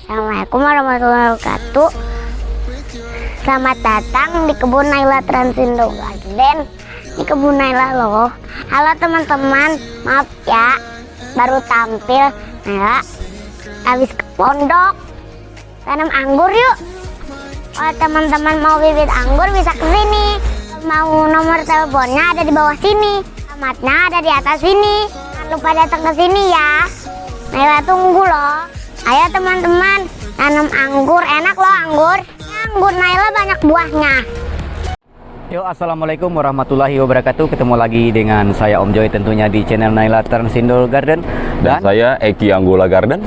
Assalamualaikum warahmatullahi wabarakatuh. Selamat datang di kebun Naila Transindo Garden. Di kebun Naila loh. Halo teman-teman, maaf ya baru tampil. Naila habis ke pondok tanam anggur yuk. Kalau teman-teman mau bibit anggur bisa ke sini. Mau nomor teleponnya ada di bawah sini. Alamatnya ada di atas sini. Jangan lupa datang ke sini ya. Naila tunggu loh. Ayo teman-teman, tanam anggur, enak loh anggur. Anggur Naila banyak buahnya. Yo, assalamualaikum warahmatullahi wabarakatuh. Ketemu lagi dengan saya Om Joy tentunya di channel Naila Transindo Garden dan saya Eki Anggula Garden.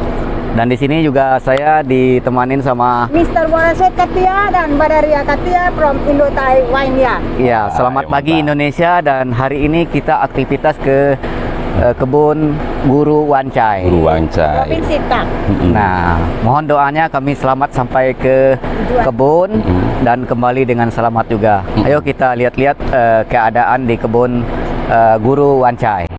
Dan di sini juga saya ditemanin sama Mr. Boraset Katia dan Badaria Katia from Indo Taiwan ya. Iya, selamat pagi Indonesia, dan hari ini kita aktivitas ke kebun Guru Wancai. Guru Wancai. Provinsi Tak. Nah, mohon doanya kami selamat sampai ke kebun dan kembali dengan selamat juga. Ayo kita lihat-lihat keadaan di kebun Guru Wancai.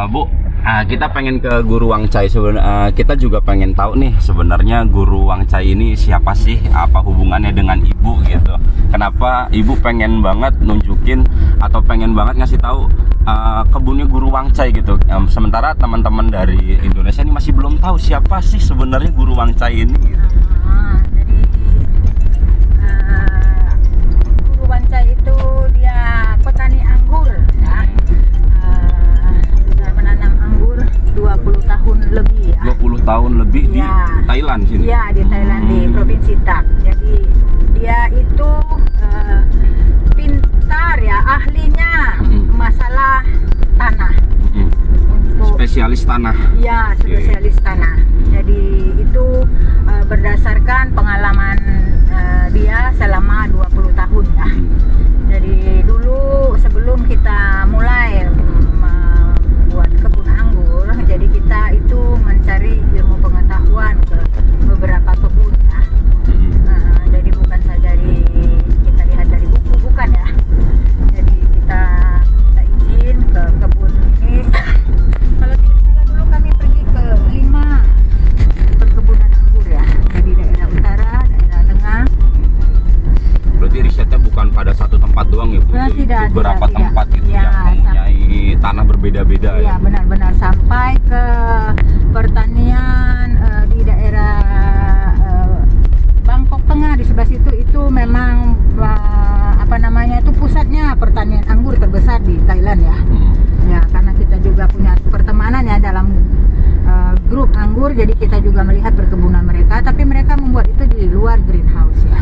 Bu, kita pengen ke Guru Wancai. Kita juga pengen tahu nih sebenarnya Guru Wancai ini siapa sih? Apa hubungannya dengan Ibu gitu? Kenapa Ibu pengen banget nunjukin atau pengen banget ngasih tahu kebunnya Guru Wancai gitu? Sementara teman-teman dari Indonesia ini masih belum tahu siapa sih sebenarnya Guru Wancai ini gitu. Guru Wancai itu dia petani anggur ya. 20 tahun lebih ya. 20 tahun lebih ya. Di Thailand sini. Iya, di Thailand di Provinsi Tak. Jadi dia itu pintar ya, ahlinya masalah tanah. Untuk Spesialis tanah. Iya, spesialis tanah. Jadi itu berdasarkan pengalaman dia selama 20 tahun ya. Jadi dulu sebelum kita mulai buat kebun anggur, jadi kita itu mencari ilmu pengetahuan ke beberapa kebun ya. Jadi bukan saja kita lihat dari buku, bukan ya. Jadi kita izin ke kebun ini. Kalau tidak salah dulu kami pergi ke 5 perkebunan anggur ya. Jadi daerah utara, daerah tengah. Berarti risetnya bukan pada satu tempat doang ya, Bu? Ya, tidak, beberapa tidak, tempat tidak. gitu Ya, yang mempunyai tanah berbeda-beda ya. ya. Benar-benar sampai ke pertanian di daerah Bangkok Tengah di sebelah situ. Itu memang apa namanya itu pusatnya pertanian anggur terbesar di Thailand ya. Ya, karena kita juga punya pertemanan ya dalam grup anggur, jadi kita juga melihat perkebunan mereka, tapi mereka membuat itu di luar greenhouse ya.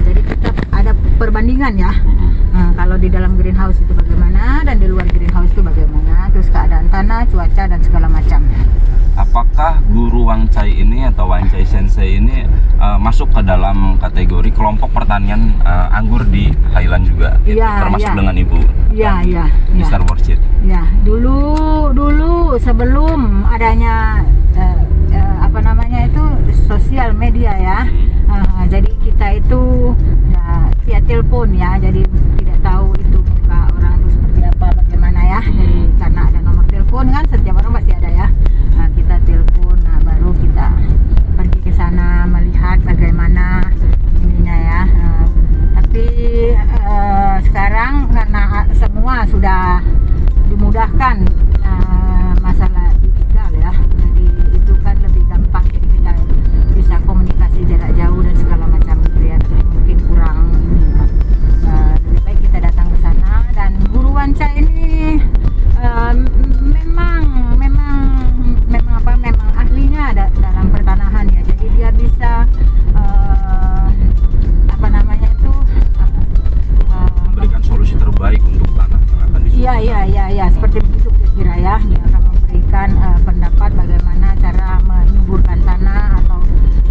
Jadi kita ada perbandingan ya. kalau di dalam greenhouse itu bagaimana dan di luar greenhouse itu bagaimana, terus keadaan tanah, cuaca dan segala macam. Apakah guru Wang Chai ini atau Wang Chai Sensei ini masuk ke dalam kategori kelompok pertanian anggur di Highland juga, gitu, Iya, termasuk iya. dengan Ibu Iya, iya, iya. Mr. Worship? Ya, dulu sebelum adanya apa namanya itu sosial media ya. Jadi kita itu ya via telepon ya. Jadi tidak tahu itu muka orang itu seperti apa bagaimana ya. Jadi karena ada nomor telepon kan setiap orang pasti ada ya. Kita telepon, baru kita pergi ke sana melihat bagaimana ininya ya. Tapi sekarang karena semua sudah dimudahkan masalah digital ya, jadi itu kan lebih gampang, jadi kita bisa komunikasi jarak jauh dan segala macam itu ya. Tapi mungkin kurang ini, lebih baik kita datang ke sana. Dan guru Wanca ini memang ahlinya dalam pertanahan ya, jadi dia bisa apa namanya itu Memberikan solusi terbaik untuk tanah yang akan disusun. Iya, seperti begitu kira-kira ya. Dia akan memberikan pendapat bagaimana cara menyuburkan tanah atau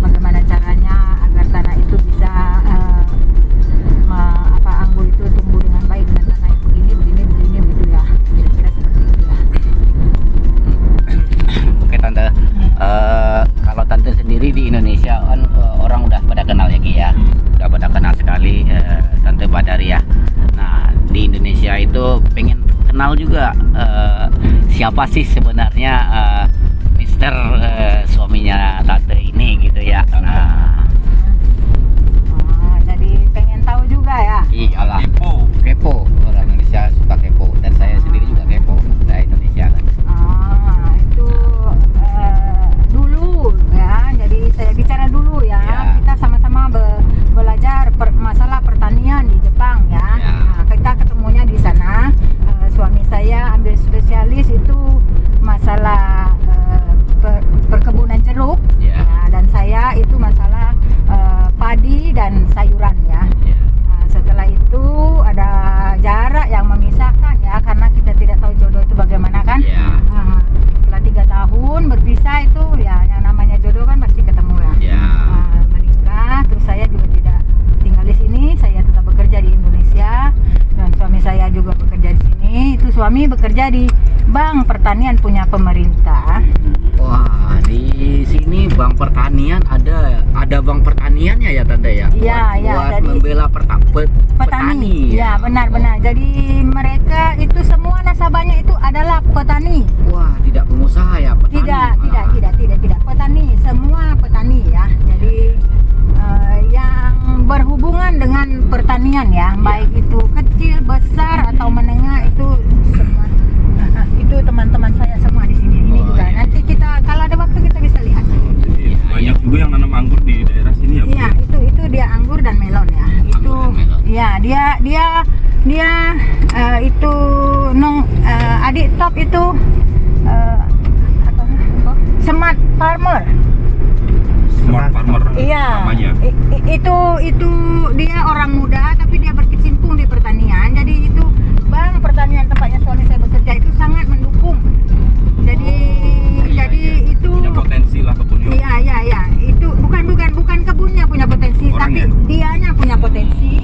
bagaimana caranya agar tanah itu bisa anggur itu tumbuh dengan baik dengan tanah yang begini gitu ya. Kira-kira seperti itu ya. Oke Tante, kalau Tante sendiri di Indonesia kan orang udah pada kenal ya Ki ya, udah pada kenal sekali Tante Badari ya. Nah di Indonesia itu pengen kenal juga siapa sih sebenarnya Mister suaminya Tante ini gitu ya. Nah Jadi pengen tahu juga ya. iyalah, Kepo. kepo, orang Indonesia suka kepo dan saya sendiri juga kepo dari Indonesia kan. Itu dulu ya, jadi saya bicara dulu ya. Ya. Kita sama-sama belajar masalah pertanian di Jepang ya. Ya. Nah, kita ketemunya di sana. Suami saya ambil spesialis itu masalah perkebunan jeruk. Ya. Nah, dan saya itu masalah padi dan sayuran ya. Ya. Nah, setelah itu ada jarak yang memisahkan ya, karena kita tidak tahu jodoh itu bagaimana kan. Ya. Setelah 3 tahun berpisah itu ya, yang namanya jodoh kan pasti ketemu ya. Ya. Menikah, terus saya juga tidak tinggal di sini, saya tetap bekerja di Indonesia dan suami saya juga bekerja di sini. Itu suami bekerja di Bank Pertanian punya pemerintah. Wah, di sini bank pertanian ada bank pertaniannya ya Tante ya. Iya, iya, Buat jadi membela petani. Ya, benar-benar. Jadi mereka itu semua nasabahnya itu adalah petani. Wah, tidak pengusaha ya, petani. Tidak. Petani, semua petani ya. Jadi yang berhubungan dengan pertanian ya, baik itu kecil, besar atau menengah, itu semua. Itu teman-teman saya semua di sini. Ini juga. Iya. Nanti kita kalau ada waktu kita bisa lihat. Jadi banyak juga yang nanam anggur di daerah sini ya, Bu? Iya, itu dia anggur dan melon ya. Itu Anggur dan melon. ya dia itu adik top itu smart farmer. Smart farmer Iya. namanya. Itu dia orang muda tapi dia berkecimpung di pertanian. Jadi itu Bank Pertanian tempatnya suami saya bekerja itu sangat mendukung. Jadi itu Punya potensi lah kebunnya. Iya. Itu bukan kebunnya punya potensi, Orangnya. tapi dianya punya potensi.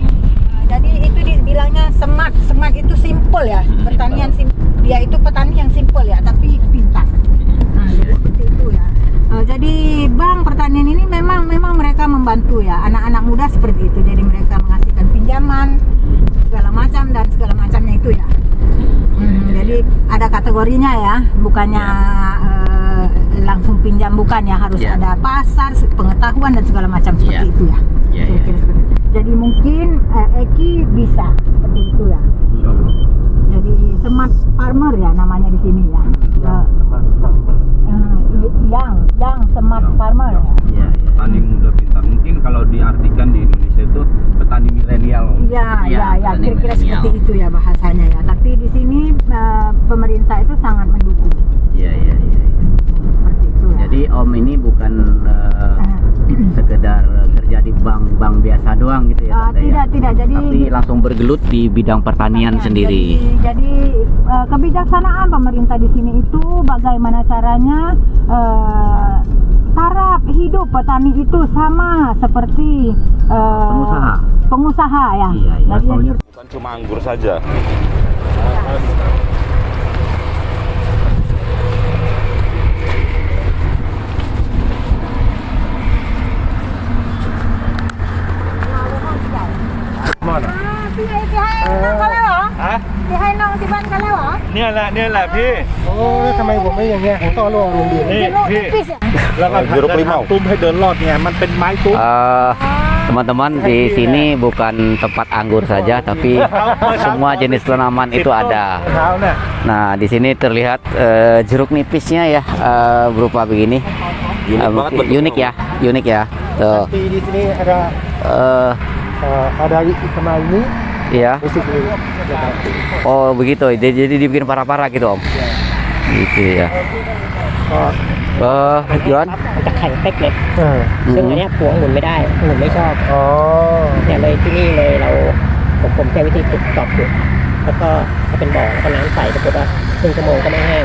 Jadi itu dibilangnya smart. Smart itu simple ya. Pertanian dia itu petani yang simple ya, tapi pintar. Jadi seperti itu ya. Jadi Bank Pertanian ini memang mereka membantu ya anak-anak muda seperti itu. Jadi mereka menghasilkan pinjaman segala macam dan segala macamnya itu ya. Jadi ada kategorinya ya, bukannya langsung pinjam, bukan ya, harus Ya. ada pasar, pengetahuan dan segala macam seperti Ya. itu ya. Ya. Kira-kira seperti itu. Jadi mungkin Eki bisa seperti itu ya. Jadi smart farmer ya namanya di sini ya. Yang smart farmer ya. Iya. Petani muda pintar. Mungkin kalau diartikan di Indonesia itu petani milenial. Iya, Ya, petani kira-kira milenial. seperti itu ya bahasanya ya. Tapi di sini pemerintah itu sangat mendukung. Iya. Seperti itu ya. Jadi Om ini bukan sekedar kerja di bank biasa doang doang gitu ya, Tante, ya? Tidak. Jadi Tapi langsung bergelut di bidang pertanian sendiri. Jadi kebijaksanaan pemerintah di sini itu bagaimana caranya taraf hidup petani itu sama seperti pengusaha ya. Iya. Jadi, Bukan cuma anggur saja.เนี่ยแหละพี่ โอ้แล้วทำไมผมไม่อย่างเงี้ยผมต้องลงดิน นี่พี่แล้วก็ jeruk limau ตุ้มให้เดินรอดเนี่ยมันเป็นไม้ตุ้ม Teman-teman, di sini bukan tempat anggur saja, tapi semua jenis tanaman itu ada. เท้าเนี่ย Nah, di sini terlihat jeruk nipisnya ya, berupa begini. Unik banget bentuknya. Unik ya. Tuh. di sini ada sama ini Iya. musik ini. Oh, begitu. Jadi dibikin parah-parah gitu, Om. Gitu ya. Juan? มันจะแข็งเป๊กเลย เออ ซึ่งอันเนี้ยพวงหมุนไม่ได้หมุนไม่ชอบ อ๋อ เนี่ยเลยที่นี่เลยผมใช้วิธีปิดตอบจุดแล้วก็ถ้าเป็นบ่อแล้วก็น้ำใส่ปรากฏว่าครึ่งชั่วโมงก็ไม่แห้ง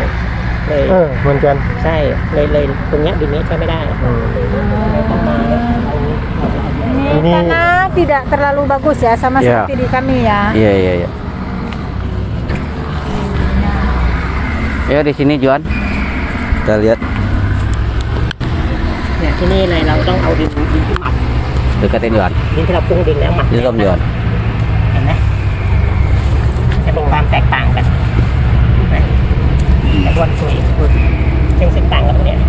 เลย เหมือนกัน ใช่เลยตรงเนี้ยดินนี้ใช้ไม่ได้ต้องมา ini tanah tidak terlalu bagus ya sama Iya. seperti di kami ya. Iya. Ya di sini Juan. Kita lihat เนี่ยที่นี่เลยเราต้องเอาดินที่หมัก deketin Juan. ดินที่เราปรุงดินแล้วหมัก Ini Om Juan. เห็นไหมจะเป็นความแตกต่างกันแต่วันสวยยังสิ่งต่างกันตรงเนี้ย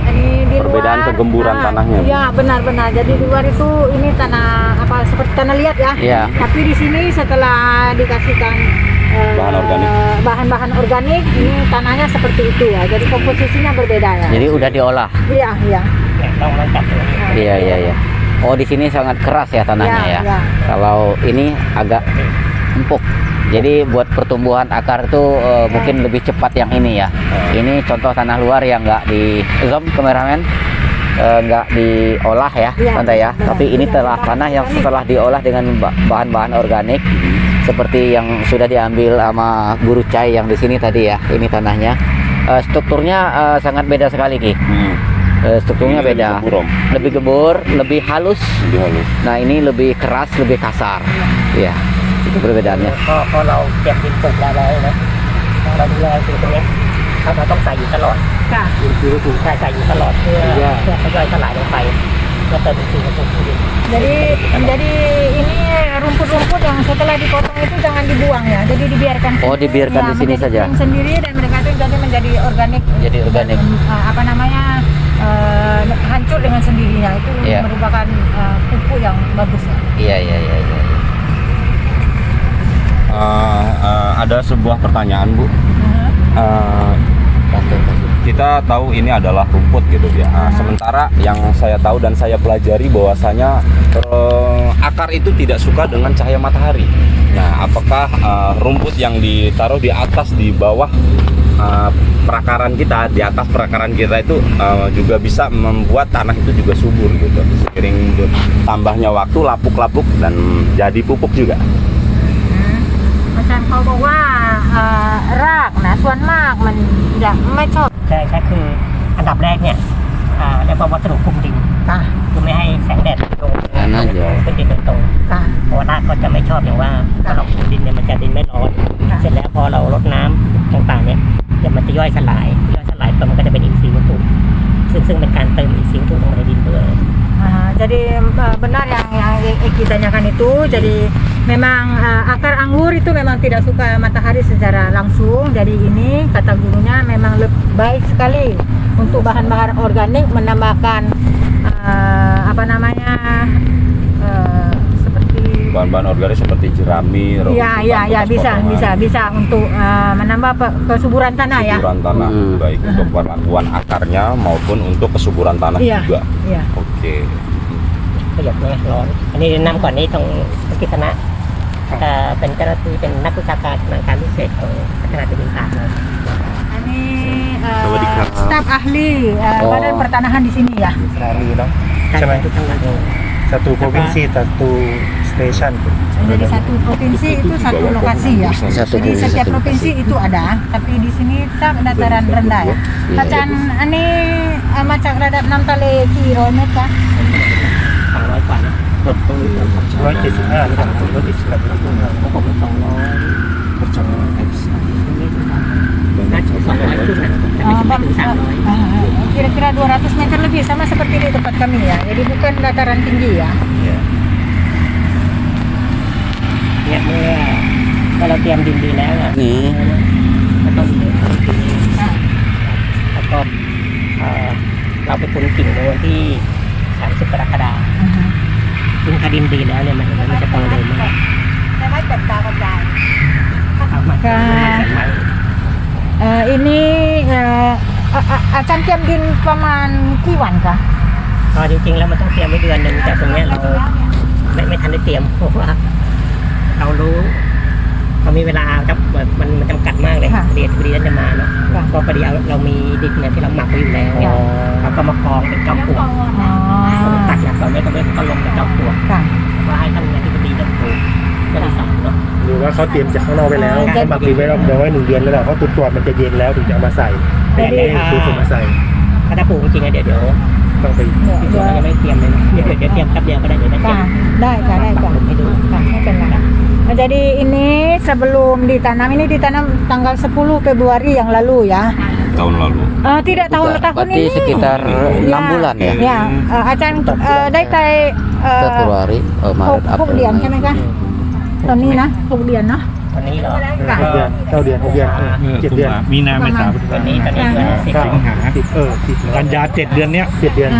Ini di Perbedaan luar, kegemburan tanahnya. Iya benar. Jadi di luar itu ini tanah apa seperti tanah liat ya. Iya. Tapi di sini setelah dikasihkan Bahan organik. bahan-bahan organik, ini tanahnya seperti itu ya. Jadi komposisinya berbeda ya. Jadi udah diolah. Iya. เนี่ยต้องมาจับตรงนี้ Iya. Oh, di sini sangat keras ya tanahnya Iya, ya. iya. Kalau ini agak empuk. Jadi buat pertumbuhan akar itu mungkin lebih cepat yang ini ya. Ini contoh tanah luar yang nggak di zoom kameramen, nggak diolah ya, Iya, Tante ya. benar. Tapi ini telah tanah yang setelah diolah dengan bahan-bahan organik seperti yang sudah diambil sama Guru Cai yang di sini tadi ya. Ini tanahnya. Strukturnya sangat beda sekali Ki. Strukturnya Ini lebih beda. gembur, Om. Lebih gembur, lebih halus. Lebih halus. Nah, ini lebih keras, lebih kasar. Iya. Itu perbedaannya. พอเราเก็บดินปลูกแล้วนะเราดูแลสิ่งตรงนี้เราต้องใส่อยู่ตลอด Ya. ใส่อยู่ตลอดเพื่อทยอยสลายลงไปเพื่อเติมสิ่งกระปุกดิน Jadi ini rumput-rumput yang setelah dipotong itu jangan dibuang ya. Jadi dibiarkan. Oh, dibiarkan di sini menjadi saja. kering sendiri dan mereka itu jadi menjadi organik. Jadi organik. Apa namanya? Hancur dengan sendirinya itu Iya. merupakan pupuk yang bagus ya. Iya. Ada sebuah pertanyaan Bu. Kita tahu ini adalah rumput gitu ya. Sementara yang saya tahu dan saya pelajari bahwasanya akar itu tidak suka dengan cahaya matahari. Nah, apakah rumput yang ditaruh di atas, di bawah perakaran kita, di atas perakaran kita itu juga bisa membuat tanah itu juga subur gitu. Seiring tambahnya waktu, lapuk-lapuk dan jadi pupuk juga. อาจารย์เขาบอกว่ารากนะส่วนมากมันจะไม่ชอบ ใช่คืออันดับแรกเนี่ยเรียกว่าวัสดุคลุมดิน ค่ะ คือไม่ให้แสงแดดลง Karena jauh. เป็นดินโดยตรง ค่ะ เพราะว่ารากก็จะไม่ชอบอย่างว่าพอเราคลุมดินเนี่ยมันจะดินไม่ร้อน เสร็จแล้วพอเรารดน้ำต่างๆเนี่ยเดี๋ยวมันจะย่อยสลายตัวมันก็จะเป็นอินทรีย์วัตถุซึ่งเป็นการเติมอินทรีย์วัตถุลงในดินด้วย Jadi benar yang Eki tanyakan itu. Jadi memang akar anggur itu memang tidak suka matahari secara langsung. Jadi ini kata gurunya memang lebih baik sekali untuk bahan-bahan organik menambahkan apa namanya seperti Bahan-bahan organik seperti jerami, ya bisa untuk menambah kesuburan tanah ya. kesuburan tanah, baik untuk perlakuan akarnya maupun untuk kesuburan tanah Iya. juga. Iya. Oke. ประหยัดไม่ร้อน อันนี้แนะนำก่อนนี้ตรงกิษณะเป็นเจ้าหน้าที่เป็นนักวิชาการชำนาญการพิเศษของพัฒนาที่ดินต่างๆ Ini Sawadikap. staf ahli Badan Pertanahan di sini ya. สถานีเนาะ ใช่ไหมทุกท่านเลย Satu provinsi, satu station. Jadi satu provinsi itu satu lokasi ya. Jadi setiap provinsi itu ada, tapi di sini tak dataran rendah ya. Macan ini macam radap 6 tali kilo meter. 200 กว่านะตรงนี้ 175 หรือเปล่า178 ผม200น่าจะ200ขึ้นนะแต่ไม่ถึง300 Kira-kira 200 meter lebih sama seperti di tempat kami ya. Jadi bukan dataran tinggi ya. เนี่ยเมื่อเราเตรียมดินดีแล้วอ่ะ นี่ แล้วก็เราไปปรุงกิ่งในวันที่30 กรกฎาคมซึ่งถ้าดินดีแล้วเนี่ยมันจะโตเร็วมาก Saya baca tak ada. เอามา Ini akan tiam din ประมาณกี่วันคะ ก็จริงๆแล้วมันต้องเตรียมไว้เดือนหนึ่งแต่ตรงเนี้ยเราไม่ทันได้เตรียมเพราะว่าเรารู้เรามีเวลาครับมันจำกัดมากเลยเรียนพอดีจะมาเนาะก็พอดีเรามีดินเนี่ยที่เราหมักไว้อยู่แล้วเราก็มากองเป็นจอมปลวกตัดอย่างก่อนไม่ก็ลงเป็นจอมปลวกว่าให้ทำงานที่พอดีจอมปลวกก็ได้สอนเนาะ หรือว่าเขาเตรียมจากข้างนอกไปแล้วเขาหมักดินไว้รอบเดียวไว้1 เดือนแล้วแหละเพราะตัวมันจะเย็นแล้วถึงจะเอามาใส่ แต่ถ้า คือมาใส่ ถ้าปลูกจริงๆเดี๋ยว ต้องไป ที่สวนเรายังไม่เตรียมเลยนะเดี๋ยวเตรียมแป๊บเดียวก็ได้เดี๋ยวเตรียม ได้ค่ะได้ค่ะ ให้ดู ไม่เป็นไรjadi ini sebelum ditanam ini ditanam tanggal 10 Februari yang lalu ya. Tahun lalu. Tidak tahun berarti ini. sekitar 6 bulan ya. Ya, acan ได้ไป Februari, Maret, 6 เดือนใช่ไหมคะตอนนี้นะ6 เดือนเนาะ ตอนนี้เหรอ ค่ะ 9 เดือน6 เดือน7 เดือน มีนาเมษา ตอนนี้ก็10 สิงหา10 กันยา7 เดือนเนี้ย 7 เดือน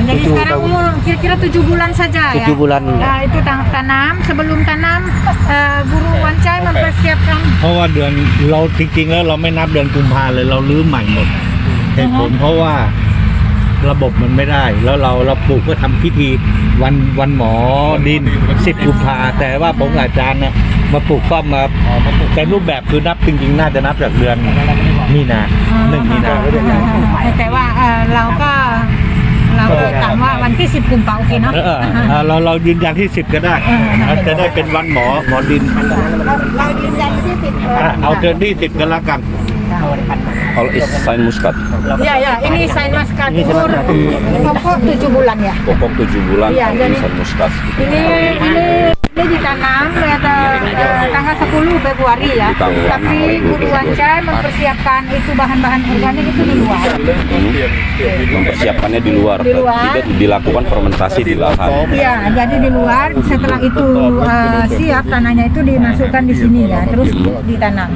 Jadi sekarang umur kira-kira 7 bulan saja ya. 7 bulan. Itu tanam, sebelum tanam guru Wancai mempersiapkan เพราะว่าเดือนเราจริงๆแล้วเราไม่นับเดือนกุมภาเลยเราลื้อใหม่หมดเหตุผลเพราะว่าระบบมันไม่ได้แล้วเราปลูกเพื่อทำพิธีวันหมอดิน10 กุมภาแต่ว่าผมกับอาจารย์เนี่ยมาปลูกซ่อมมาแต่รูปแบบคือนับจริงๆน่าจะนับจากเดือนมีนา1 มีนา แต่ว่าเราก็ถามว่าวันที่ 10 กุมภาพันธ์โอเคเนาะ เรายืนยันที่ 10 ก็ได้จะได้เป็นวันหมอดิน เรายืนยันที่ 10 เอาเดือนที่ 10 กันละกัน Kalau sign muskat, Ya, ini sign muskat umur pokok 7 bulan ya. pokok 7 bulan, Iya, jadi- sign muskat. Ini ditanam tanggal 10 Februari ya. Ditanam. Tapi guru Wancai mempersiapkan itu bahan-bahan organik itu di luar. Mempersiapkannya di luar, Di luar. tidak dilakukan fermentasi di lahan. Iya, jadi di luar. Setelah itu siap tanahnya itu dimasukkan di sini ya, terus ditanam.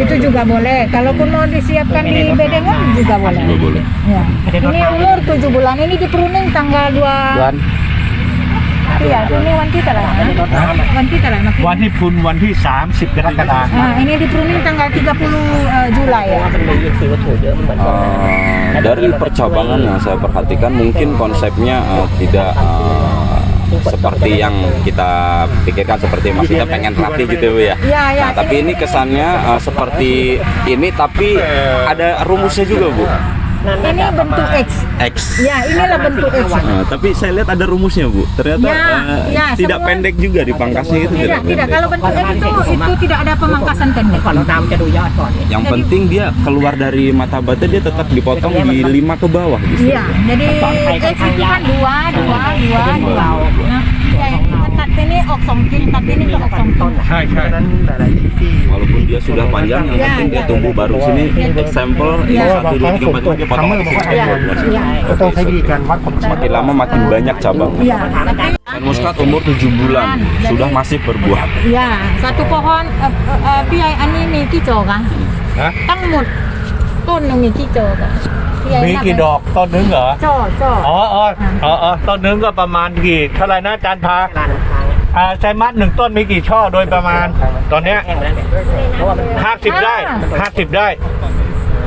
Itu juga boleh. Kalaupun mau disiapkan di bedengan juga boleh. Boleh. Ya. Ini umur 7 bulan. Ini di pruning tanggal 2. Iya, ini wan kita lah. Wan kita lah. วันที่พุนวันที่ 30 กรกฎาคม Nah, ini di pruning tanggal 30 Julai ya. มันมีอินทรีย์วัตถุเยอะมันเหมือนกัน Dari percabangan yang saya perhatikan mungkin konsepnya tidak seperti yang kita pikirkan, seperti maksudnya pengen rapi gitu ya. Iya, iya. Nah, tapi ini kesannya seperti ini tapi ada rumusnya juga, Bu. Ini bentuk X. X. Ya, inilah bentuk X. Nah, tapi saya lihat ada rumusnya, Bu. Ternyata Ya, tidak semua- pendek juga dipangkasnya itu Tidak. pendek. Kalau bentuk X itu tidak ada pemangkasan pendek. ก่อนเราตามจะดูยอดก่อนเนี่ย Yang penting dia keluar dari mata bata dia tetap dipotong di 5 ke bawah gitu. Iya, jadi X itu kan 2. Nah,ตัดini ออก2 กิ่ง ตัดini ก็ออก2 ต้น ใช่ใช่ นั้นหลายๆที่ Walaupun dia sudah panjang, yang penting dia tumbuh baru. Sini example ini Iya. 1, 2, 3, 4 dia potong Kamu di mau sini. Iya. ก็ต้องใช้วิธีการวัดความชื้น Makin lama makin banyak cabang. Iya, tapi Dan muskat umur 7 bulan sudah masih berbuah. ya, satu pohon พี่ไอ้อันนี้มีกี่จอกอ่ะ ฮะ ทั้งหมดต้นหนึงมีกี่จอกอ่ะพี่ไอ้ มี นับ กี่ดอกต้นนึงเหรอ จอ ต้นนึงก็ประมาณกี่เท่าไหร่นะอาจารย์พา เวลาหนึ่งครั้ง ไซมัส1 ต้นมีกี่ช่อโดยประมาณ ตอนเนี้ย แห้งแล้วเนี่ยเพราะว่ามัน 50 ได้ 50 ได้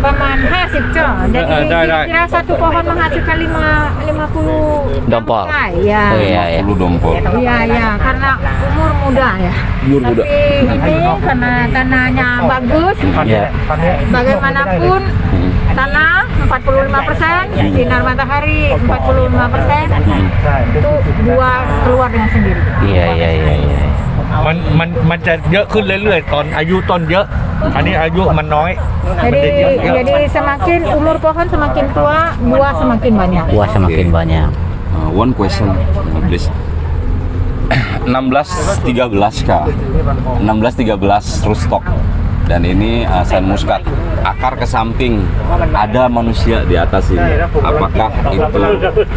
ประมาณ50 จอกjadiได้ kira satu pohon menghasilkan 50 Dompol. Ya. Oh iya ya. 10 dompol. Iya, ya, karena umur muda ya. Umur muda. Tapi ini karena tanahnya bagus, Ya. bagaimanapun tanah 45%, sinar matahari 45%, itu dua keluar dengan sendiri. Iya. มันจะเยอะขึ้นเรื่อยๆตอนอายุต้นเยอะ อันนี้อายุมันน้อย Jadi semakin umur pohon semakin tua, buah semakin banyak. Buah semakin banyak. One question, please. 1613 Kak. 1613 rootstock. Dan ini sen muskat. Akar ke samping, ada manusia di atas ini. Apakah itu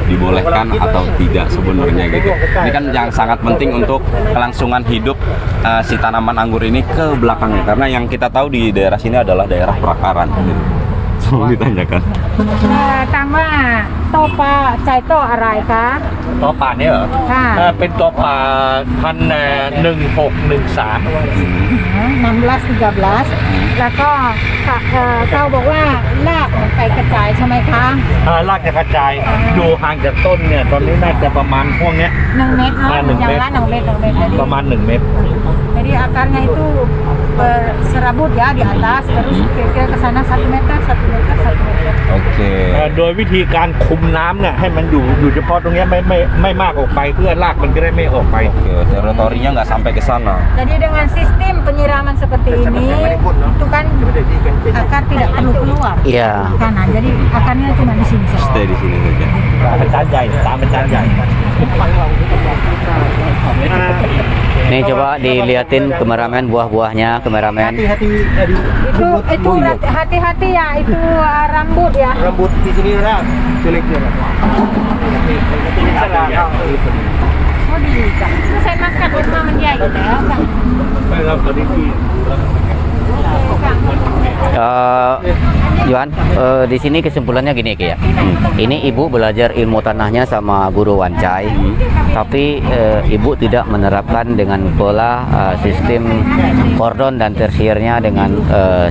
dibolehkan atau tidak sebenarnya gitu? Ini kan yang sangat penting untuk kelangsungan hidup si tanaman anggur ini ke belakangnya. Karena yang kita tahu di daerah sini adalah daerah perakaran. Tolong ditanyakan. ถามว่าโตปลาใจโตอะไรคะ ต่อป่าเนี่ยเหรอ ค่ะ เป็นตัวป่าพัน1613 16-13 แล้วก็เขาบอกว่ารากมันไปกระจายใช่ไหมคะ รากจะกระจายอยู่ห่างจากต้นเนี่ยตอนนี้น่าจะประมาณพวกเนี้ย 1 ሜትር ነው yang lah 1 ሜትርประมาณ1 เมตร jadi akarnya itu serabut ya di atas terus kira-kira ke sana 1 meter 1 meter 1 meter. Oke. โดยวิธีการคุมน้ำเนี่ยให้มันอยู่เฉพาะตรงเนี้ยไม่มากออกไปเพื่อรากมันจะได้ไม่ออกไป Oke, teritorinya nggak sampai ke sana. Jadi dengan sistem penyiraman seperti ini itu kan akar tidak perlu keluar Iya. ke kanan. Jadi akarnya cuma di sini saja. Stay di sini saja. อาจารย์ใหญ่ตามอาจารย์ใหญ่ Nih coba diliatin kameramen buah-buahnya, kameramen. Itu hati-hati ya, itu rambut ya. Rambut di sini lah, jeleknya. Oh diikat. Itu saya makan rumah menjahit ya. Yuan, di sini kesimpulannya gini Ki ya. Ini ibu belajar ilmu tanahnya sama guru Wancai, tapi ibu tidak menerapkan dengan pola sistem kordon dan tersiernya dengan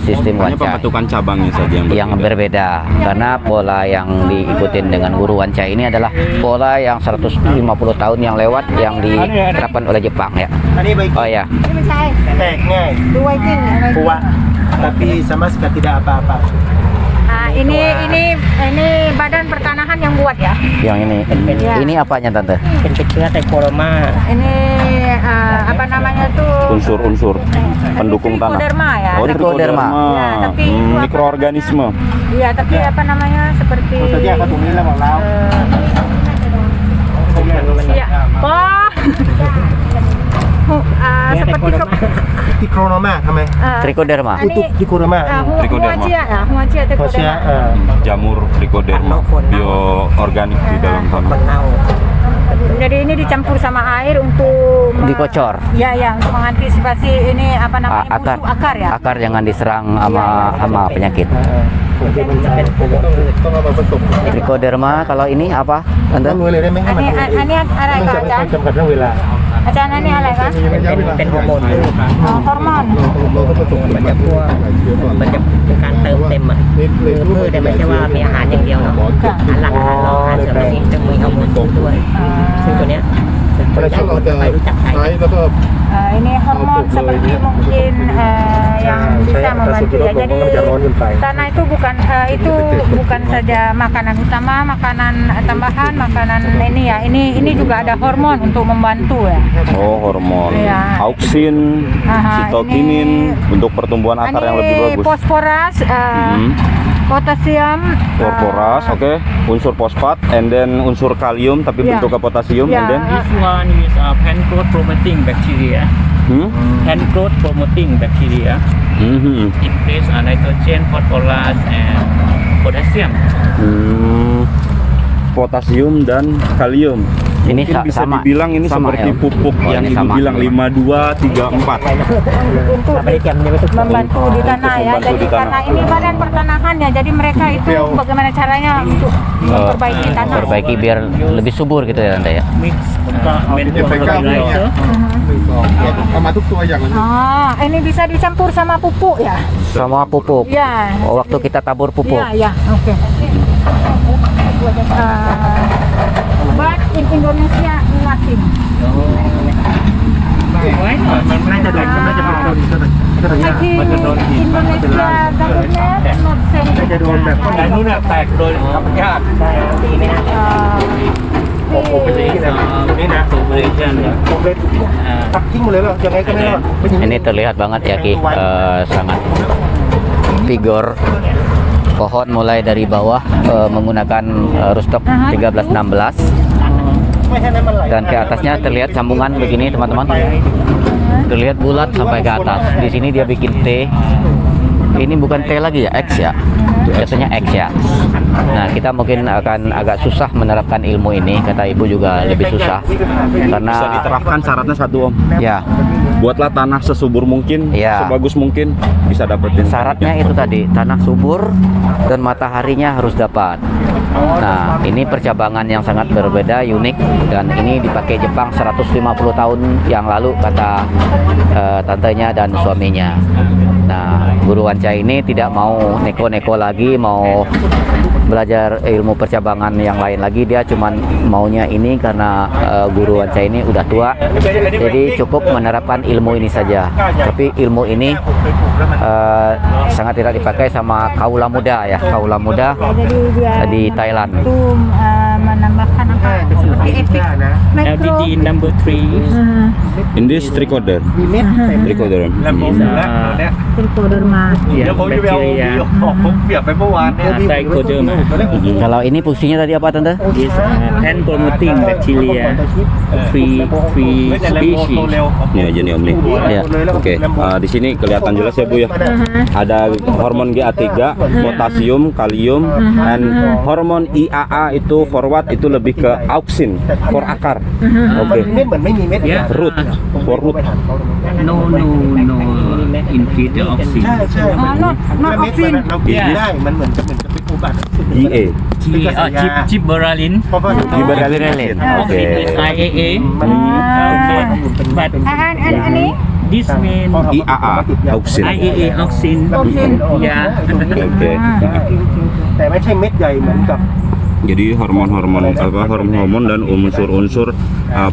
sistem Hanya Wancai. pembentukan cabangnya saja Yang berbeda, karena pola yang diikutin dengan guru Wancai ini adalah pola yang 150 tahun yang lewat yang diterapkan oleh Jepang ya. Oh ya. Iniไม่ใช่ แตกง่าย dua ini. kuat tapi sama sekali tidak apa-apa. Ini badan pertanahan yang buat ya. Yang ini. Ya. Ini apanya tante? เป็นเชื้อไตโคโรมา Ini apa namanya tuh? unsur-unsur pendukung tanah. Trichoderma ya. Oh, trichoderma. Ya, tapi itu apa- Mikroorganisme. Iya, tapi apa namanya seperti Maksudnya apa tuh Mila mau lau? Iya. Oh. Seperti Di kronoma ทำไม Trichoderma. Untuk di kronoma. Trichoderma. Huacia Maksudnya trichoderma. Jamur trichoderma bioorganik di dalam tanah. คนเน่า Jadi ini dicampur sama air untuk Dikocor. Ya, untuk mengantisipasi ini apa namanya Akar. busuk akar ya. Akar jangan diserang sama penyakit. จะเป็นพวกพืช ต้องเอามาผสม Trichoderma kalau ini apa? ต้ Tante? องรู้เลยได้ไหมให้มัน อันนี้อะไร มัน คะ จะ อา ไม่ จารย์ค่อยจำกัดเรื่องเวลา อาจารย์อันนี้อะไรคะ เป็นฮอร์โมนพืช ฮอร์โมน เราก็ผสม มันจะพวกมันจะเป็นการเติมเต็มอ่ะคือพืชเนี่ยไม่ใช่ว่ามีอาหารอย่างเดียวเนาะอาหารหลักอาหารรองอาหารเสริมแบบนี้จะมีฮอร์โมนด้วย ซึ่งตัวเนี้ยคนจะไปรู้จักใช้ แล้วก็ ini hormon seperti mungkin yang bisa membantu ya. Jadi tanah itu bukan saja makanan utama, makanan tambahan, makanan ini ya. Ini juga ada hormon untuk membantu ya. Oh, hormon. Iya. Auksin, Aha, sitokinin untuk pertumbuhan akar yang lebih bagus. Fosforas, potasium, Fosforas, oke. Unsur fosfat, and then unsur kalium tapi Ya. bentuknya potasium, Ya. and then This one is plant growth promoting bacteria. Plant growth promoting bacteria. It plays nitrogen, phosphorus, and potassium. Potasium dan kalium. Ini Mungkin bisa sama. dibilang ini Sama seperti ya? pupuk Oh, yang ini ibu sama. bilang 5234. untuk membantu di tanah ya. membantu Jadi di tanah. karena ini badan pertanahan ya. Jadi mereka itu bagaimana caranya untuk memperbaiki tanah. Perbaiki biar lebih subur gitu ya tante ya. Mix manure fertilizer. เอามาทุกตัวอย่างละ Ini bisa dicampur sama pupuk ya. Sama pupuk. Ya. Oh, waktu kita tabur pupuk. Ya, oke. But in Indonesia nothing. Why not? น่าจะโดนน่าจะเป็นคนก็จะยาก ที่อินโดนีเซีย government not send น่าจะโดนแบบ แต่นู่นน่ะแตกโดยธรรมชาติ ผมเป็นอย่างนี้นะนี่นะ Population. ผมเลยตัดทิ้งหมดเลยหรอยังไงก็ไม่รอดไม่ถึง Ini terlihat banget ya Ki, sangat vigor pohon mulai dari bawah menggunakan rooftop 1316 dan ke atasnya terlihat sambungan begini teman-teman, terlihat bulat sampai ke atas. Di sini dia bikin T, ini bukan T lagi ya, X ya, biasanya X ya. Nah kita mungkin akan agak susah menerapkan ilmu ini, kata ibu juga lebih susah karena Bisa diterapkan syaratnya satu Om. ya Buatlah tanah sesubur mungkin, Iya. sebagus mungkin bisa dapetin. syaratnya itu tadi tanah subur dan mataharinya harus dapat. Nah ini percabangan yang sangat berbeda, unik, dan ini dipakai Jepang 150 tahun yang lalu kata tantenya dan suaminya. Nah guru Wanca ini tidak mau neko-neko lagi, mau belajar ilmu percabangan yang lain lagi. Dia cuman maunya ini karena guru Wanca ini udah tua, jadi cukup menerapkan ilmu ini saja. Tapi ilmu ini sangat tidak dipakai sama kaula muda ya, kaula muda jadi dia di Thailand. itu menambahkan apa seperti efek makro LTD number 3 In this tricoder. Tricoder. Trichoderma yeah, bacteria Trichoderma Kalau ini fungsinya tadi apa tante? is hand promoting bacteria three species. Ini aja nih Om nih. Ya. Oke, di sini kelihatan jelas ya Bu ya. Ada hormon GA3, potasium, kalium, dan hormon IAA itu forward itu lebih ke auxin, for akar. Oke. เม็ดเหมือนไม่มีเม็ด Yeah. Root, for root. No increase the oxygen. ใช่ใช่ not แล้วเม็ด oxin เรากินได้มันเหมือนจะเป็นอุบัติ GA. Gibberellin. เพราะว่า Gibberellin. Oke. IAA. Okay. But อันนี้ this mean IAA, auxin. IAA oxin. Oxin. Yeah. Oke. แต่ไม่ใช่เม็ดใหญ่เหมือนกับ Jadi hormon-hormon dan unsur-unsur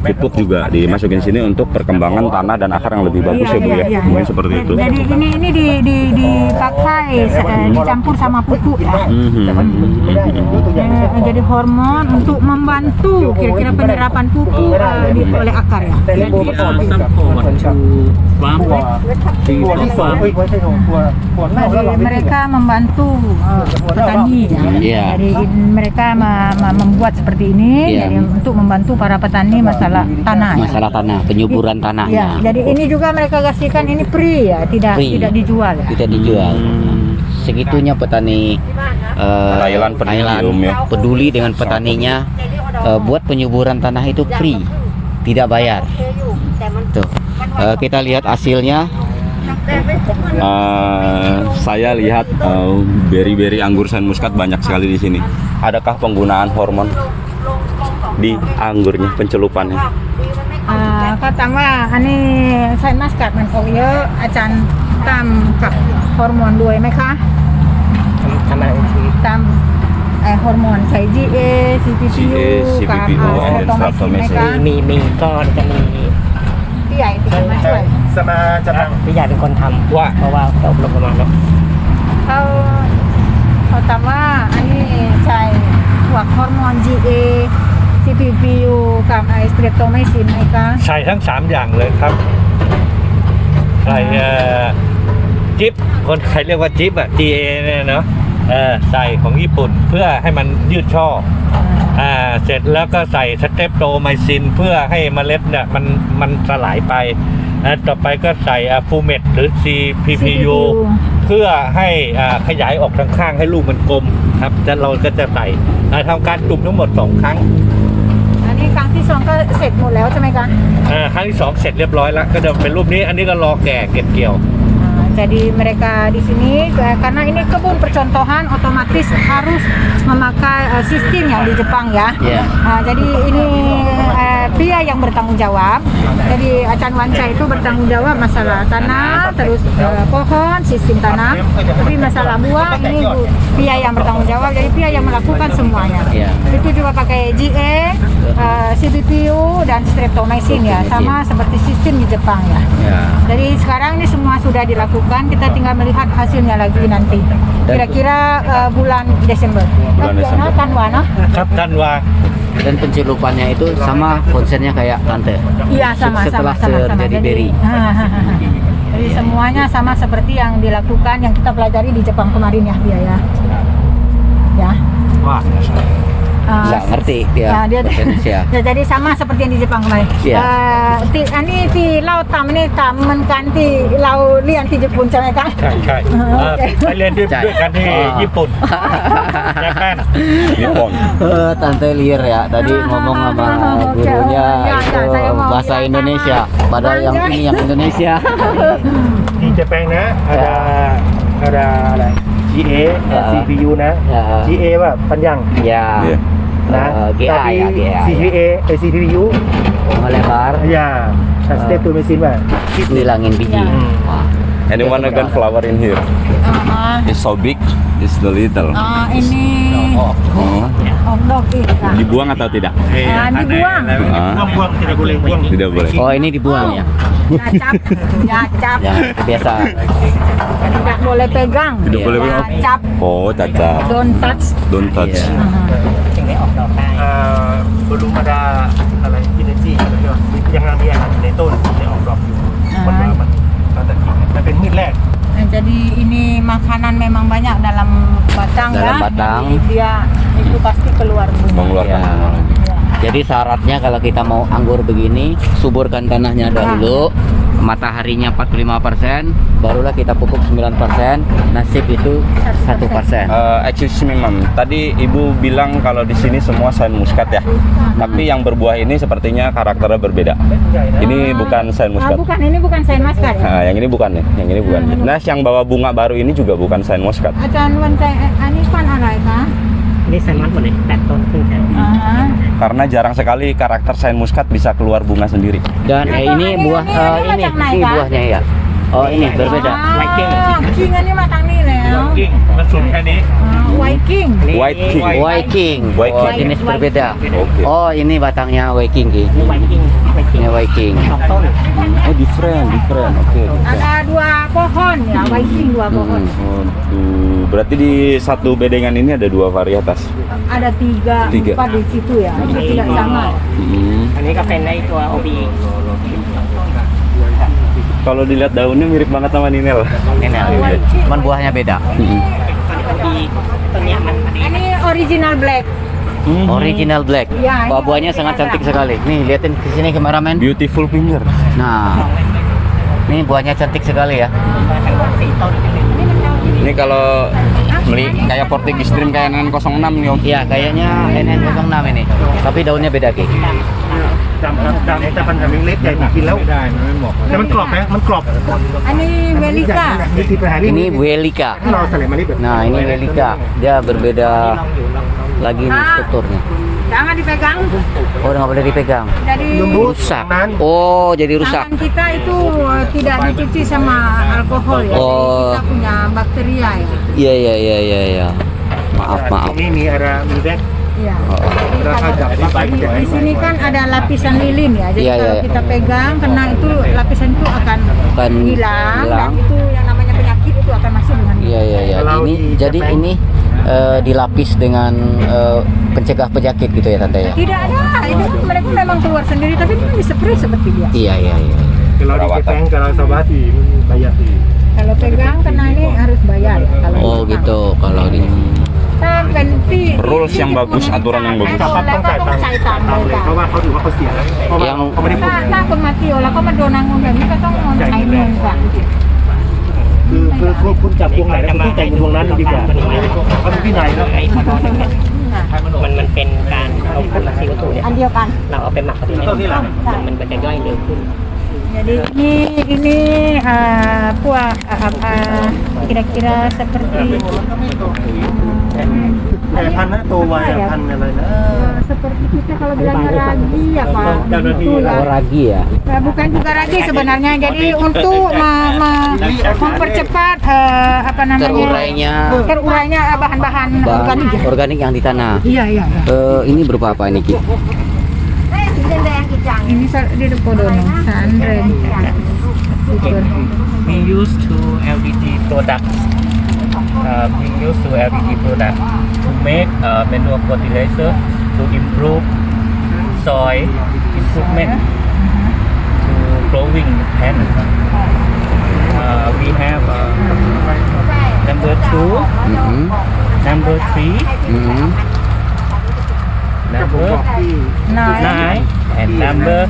pupuk juga dimasukin sini untuk perkembangan tanah dan akar yang lebih bagus ya Bu ya. Mungkin seperti itu. Jadi ini dipakai dicampur sama pupuk ya. Jadi hormon untuk membantu kira-kira penerapan pupuk oleh akar ya. Some for to farm. หัวที่สองไม่ใช่หัวเน่าแล้วเรา Jadi ไม่กิน mereka membantu petani ya. Iya. Jadi mereka membuat seperti ini Iya. jadi untuk membantu para petani masalah tanah. Ya. Masalah tanah, penyuburan Ya, tanahnya jadi ini juga mereka kasihkan ini free ya, tidak Free. tidak dijual ya. tidak dijual. Segitunya petani Thailand peduli, ya. peduli dengan petaninya, buat penyuburan tanah itu free, tidak bayar. Tuh, kita lihat hasilnya. Saya lihat beri-beri anggur sen muskat banyak sekali di sini. Adakah penggunaan hormon di anggurnya, pencelupannya? ก็ตามว่าอันนี้ใช้มัสกัดมันออกเยอะอาจารย์ตามกับฮอร์โมนด้วยไหมคะตามฮอร์โมนใช้ GA CPPU กับ CPPU โตไมซินไหมคะ มีก็จะมี พี่ใหญ่ที่มาช่วย สมาจะบัง พี่ใหญ่เป็นคนทำ ว่า เพราะว่าเขาอบรมมาแล้ว เขาตามว่าอันนี้ใช้พวกฮอร์โมน GA CPPU กับไอสเตรปโตไมซินไหมคะ ใส่ทั้ง 3 อย่างเลยครับ ใส่จิ๊บคนใครเรียกว่าจิ๊บอ่ะ GA เนี่ยเนาะใส่ของญี่ปุ่นเพื่อให้มันยืดช่อเสร็จแล้วก็ใส่สเตปโตไมซินเพื่อให้เมล็ดเนี่ยมันสลายไปต่อไปก็ใส่ฟูเมตหรือ CPPU เพื่อให้ขยายออกทางข้างให้ลูกมันกลมครับแล้วเราก็จะใส่ทำการจุ่มทั้งหมด2 ครั้ง อันนี้ครั้งที่ 2ก็เสร็จหมดแล้วใช่ไหมคะ ครั้งที่ 2เสร็จเรียบร้อยแล้วก็จะเป็นรูปนี้อันนี้ก็รอแก่เก็บเกี่ยว Jadi mereka di sini karena ini kebun percontohan otomatis harus memakai sistem yang di Jepang ya. Yeah. Jadi ini pria yang bertanggung jawab. Jadi Acan Wanca itu bertanggung jawab masalah tanah, terus pohon, sistem tanam. Tapi masalah buah ini pria yang bertanggung jawab. Jadi pria yang melakukan semuanya. Itu juga pakai GA, CBPU dan streptomycin ya, sama seperti sistem di Jepang ya. Jadi sekarang ini semua sudah dilakukan. Kita tinggal melihat hasilnya lagi nanti. Kira-kira bulan Desember. Tanwa. Dan pencelupannya itu sama konsepnya kayak tante. Iya, sama. Setelah jadi berry. Jadi semuanya sama seperti yang dilakukan, yang kita pelajari di Jepang kemarin ya, dia ya. Ya. Wah. Nggak ngerti dia Indonesia. Ya, jadi sama seperti yang di Jepang kemarin. Ini di laut tam ini taman kan di laut lian di Jepunใช่ไหมคะ ใช่ไปเรียนด้วยกันที่ญี่ปุ่นya kan Nippon. Tante Lir ya tadi ngomong sama gurunya itu bahasa Indonesia, padahal yang ini yang Indonesia. Di Jepang นะ adaอะไร GA CPU นะ GA ว่าปัญญัง Ya. Nah, GA ya GA. CPU Melebar. ya step to mesin Pak. Hilangin biji. Wah. Anyone again flower in here? It's so big, it's the little. Ini omdok Dibuang atau tidak? dibuang. Buang tidak boleh buang. Tidak boleh. Oh ini dibuang ya? Cap. Ya biasa. Tidak boleh pegang. Tidak boleh pegang. Cap. Oh, cacat. Don't touch. Don't touch. ถึงได้ออกดอกได้ belum ada อะไร energy ยังมีอาหารในต้นได้ออกดอกอยู่มันแต่กิ่งมันเป็นพืชแรก Jadi ini makanan memang banyak dalam batang Dalam ya. batang. Jadi dia itu pasti keluar bunga. Mengeluarkan Ya. bunga. Jadi syaratnya kalau kita mau anggur begini, suburkan tanahnya dahulu, mataharinya 45%, barulah kita pupuk 9%, nasib itu 1%. Excuse me, Mam. Tadi Ibu bilang kalau di sini semua sain muskat ya. Tapi yang berbuah ini sepertinya karakternya berbeda. Ini bukan sain muskat. Bukan, ini bukan sain muskat ya. Nah, yang ini bukan nih, yang ini bukan. Nah, yang bawa bunga baru ini juga bukan sain muskat. Acan Wanca, ini panอะไรคะ นี่ไซมอนหมดเลยแตกต้นขึ้นใช่ Karena jarang sekali karakter sain muskat bisa keluar bunga sendiri. Dan ini buah ini buahnya ya. Oh ini berbeda. King อันนี้มาทางนี้แล้ว กิ่งมันสูงแค่นี้ White King. White King. Viking. White Oh, King. jenis berbeda. Oke. Oh ini batangnya Viking Ki. ไวกิ้ง Ini Viking. สองต้น Oh, different. Oke. Ada dua pohon ya, White King dua pohon. Berarti di satu bedengan ini ada dua varietas. Ada tiga, Tiga. empat di situ ya. Itu tidak sama. อันนี้ก็เป็นในตัว OB Kalau dilihat daunnya mirip banget sama Ninel. Ini cuman buahnya beda. OB ตัวเนี้ยมัน Ini original black. Original black. Ya, ini Buah-buahnya sangat original cantik sekali. Nih liatin ke sini kameramen. Beautiful finger. Nah, ini buahnya cantik sekali ya. 4 ต้น Ini kalau beli kayak Portugis Dream kayak NN06 nih Om. Iya, kayaknya NN06 ini. Tapi daunnya beda Ki. ดำแต่ปัญหาเล็กใหญ่กินแล้ว ไม่ได้มันไม่เหมาะ แต่มันกรอบไหมมันกรอบ Ini Velika. นี่คือปัญหา Ini Welika. ถ้าเราใส่มานี่แบบ Nah, ini Welika. Dia berbeda lagi nih strukturnya. Jangan dipegang. Oh, nggak boleh dipegang. Jadi Rusak. Oh, jadi rusak. tangan kita itu tidak dicuci sama alkohol ya. Oh. Jadi kita punya bakteria ya. Iya. Maaf. นี่มีอะไรมีแบ็ค Iya. Oh. Di sini kan ada lapisan lilin ya. Jadi Iya, kalau iya. kita pegang, kena itu lapisan itu akan hilang dan itu yang namanya penyakit itu akan masuk dengan Iya. Ini jadi ini dilapis dengan pencegah penyakit gitu ya Tante ya. Tidak ada. Itu mereka memang keluar sendiri tapi ini di-spray seperti biasa. Iya. kalau di Jepang kalau sabati bayar Kalau pegang kena ini harus bayar ya. Kalau Oh di Jepang. gitu kalau di Rules yang bagus, aturan yang bagus. ต้องจ่ายตังค์เลยเพราะว่าเขาถือว่าเขาเสียแล้วเพราะว่าเขาไม่ได้พูด ถ้าคนมาเที่ยวแล้วก็มาโดนนางงแบบนี้ก็ต้องใช้เงินค่ะ คือคุณจับพวงไหนแล้วคุณแต่งพวงนั้นดีกว่าเขาเป็นพี่นายแล้ว ไอ้พอเนี่ยมันเป็นการเอาผลซีวัตถุเนี่ย อันเดียวกัน เราเอาไปหมักกับที่มันจะย่อยเร็วขึ้น Jadi ini buah kira-kira seperti พันนะโตไวพันอะไรนะ seperti Kita kalau bilangnya ragi ya Pak. Ragi ya. Bukan juga ragi sebenarnya. Jadi untuk mempercepat terurainya bahan-bahan Organik yang di tanah. Iya. Ini berupa apa ini Ki? Ini di Kodono, Sandren. We use to LDT products. We use to LDT product to make manure fertilizer to improve soil improvement to growing plant. We have number 2, number 3, number 9, and number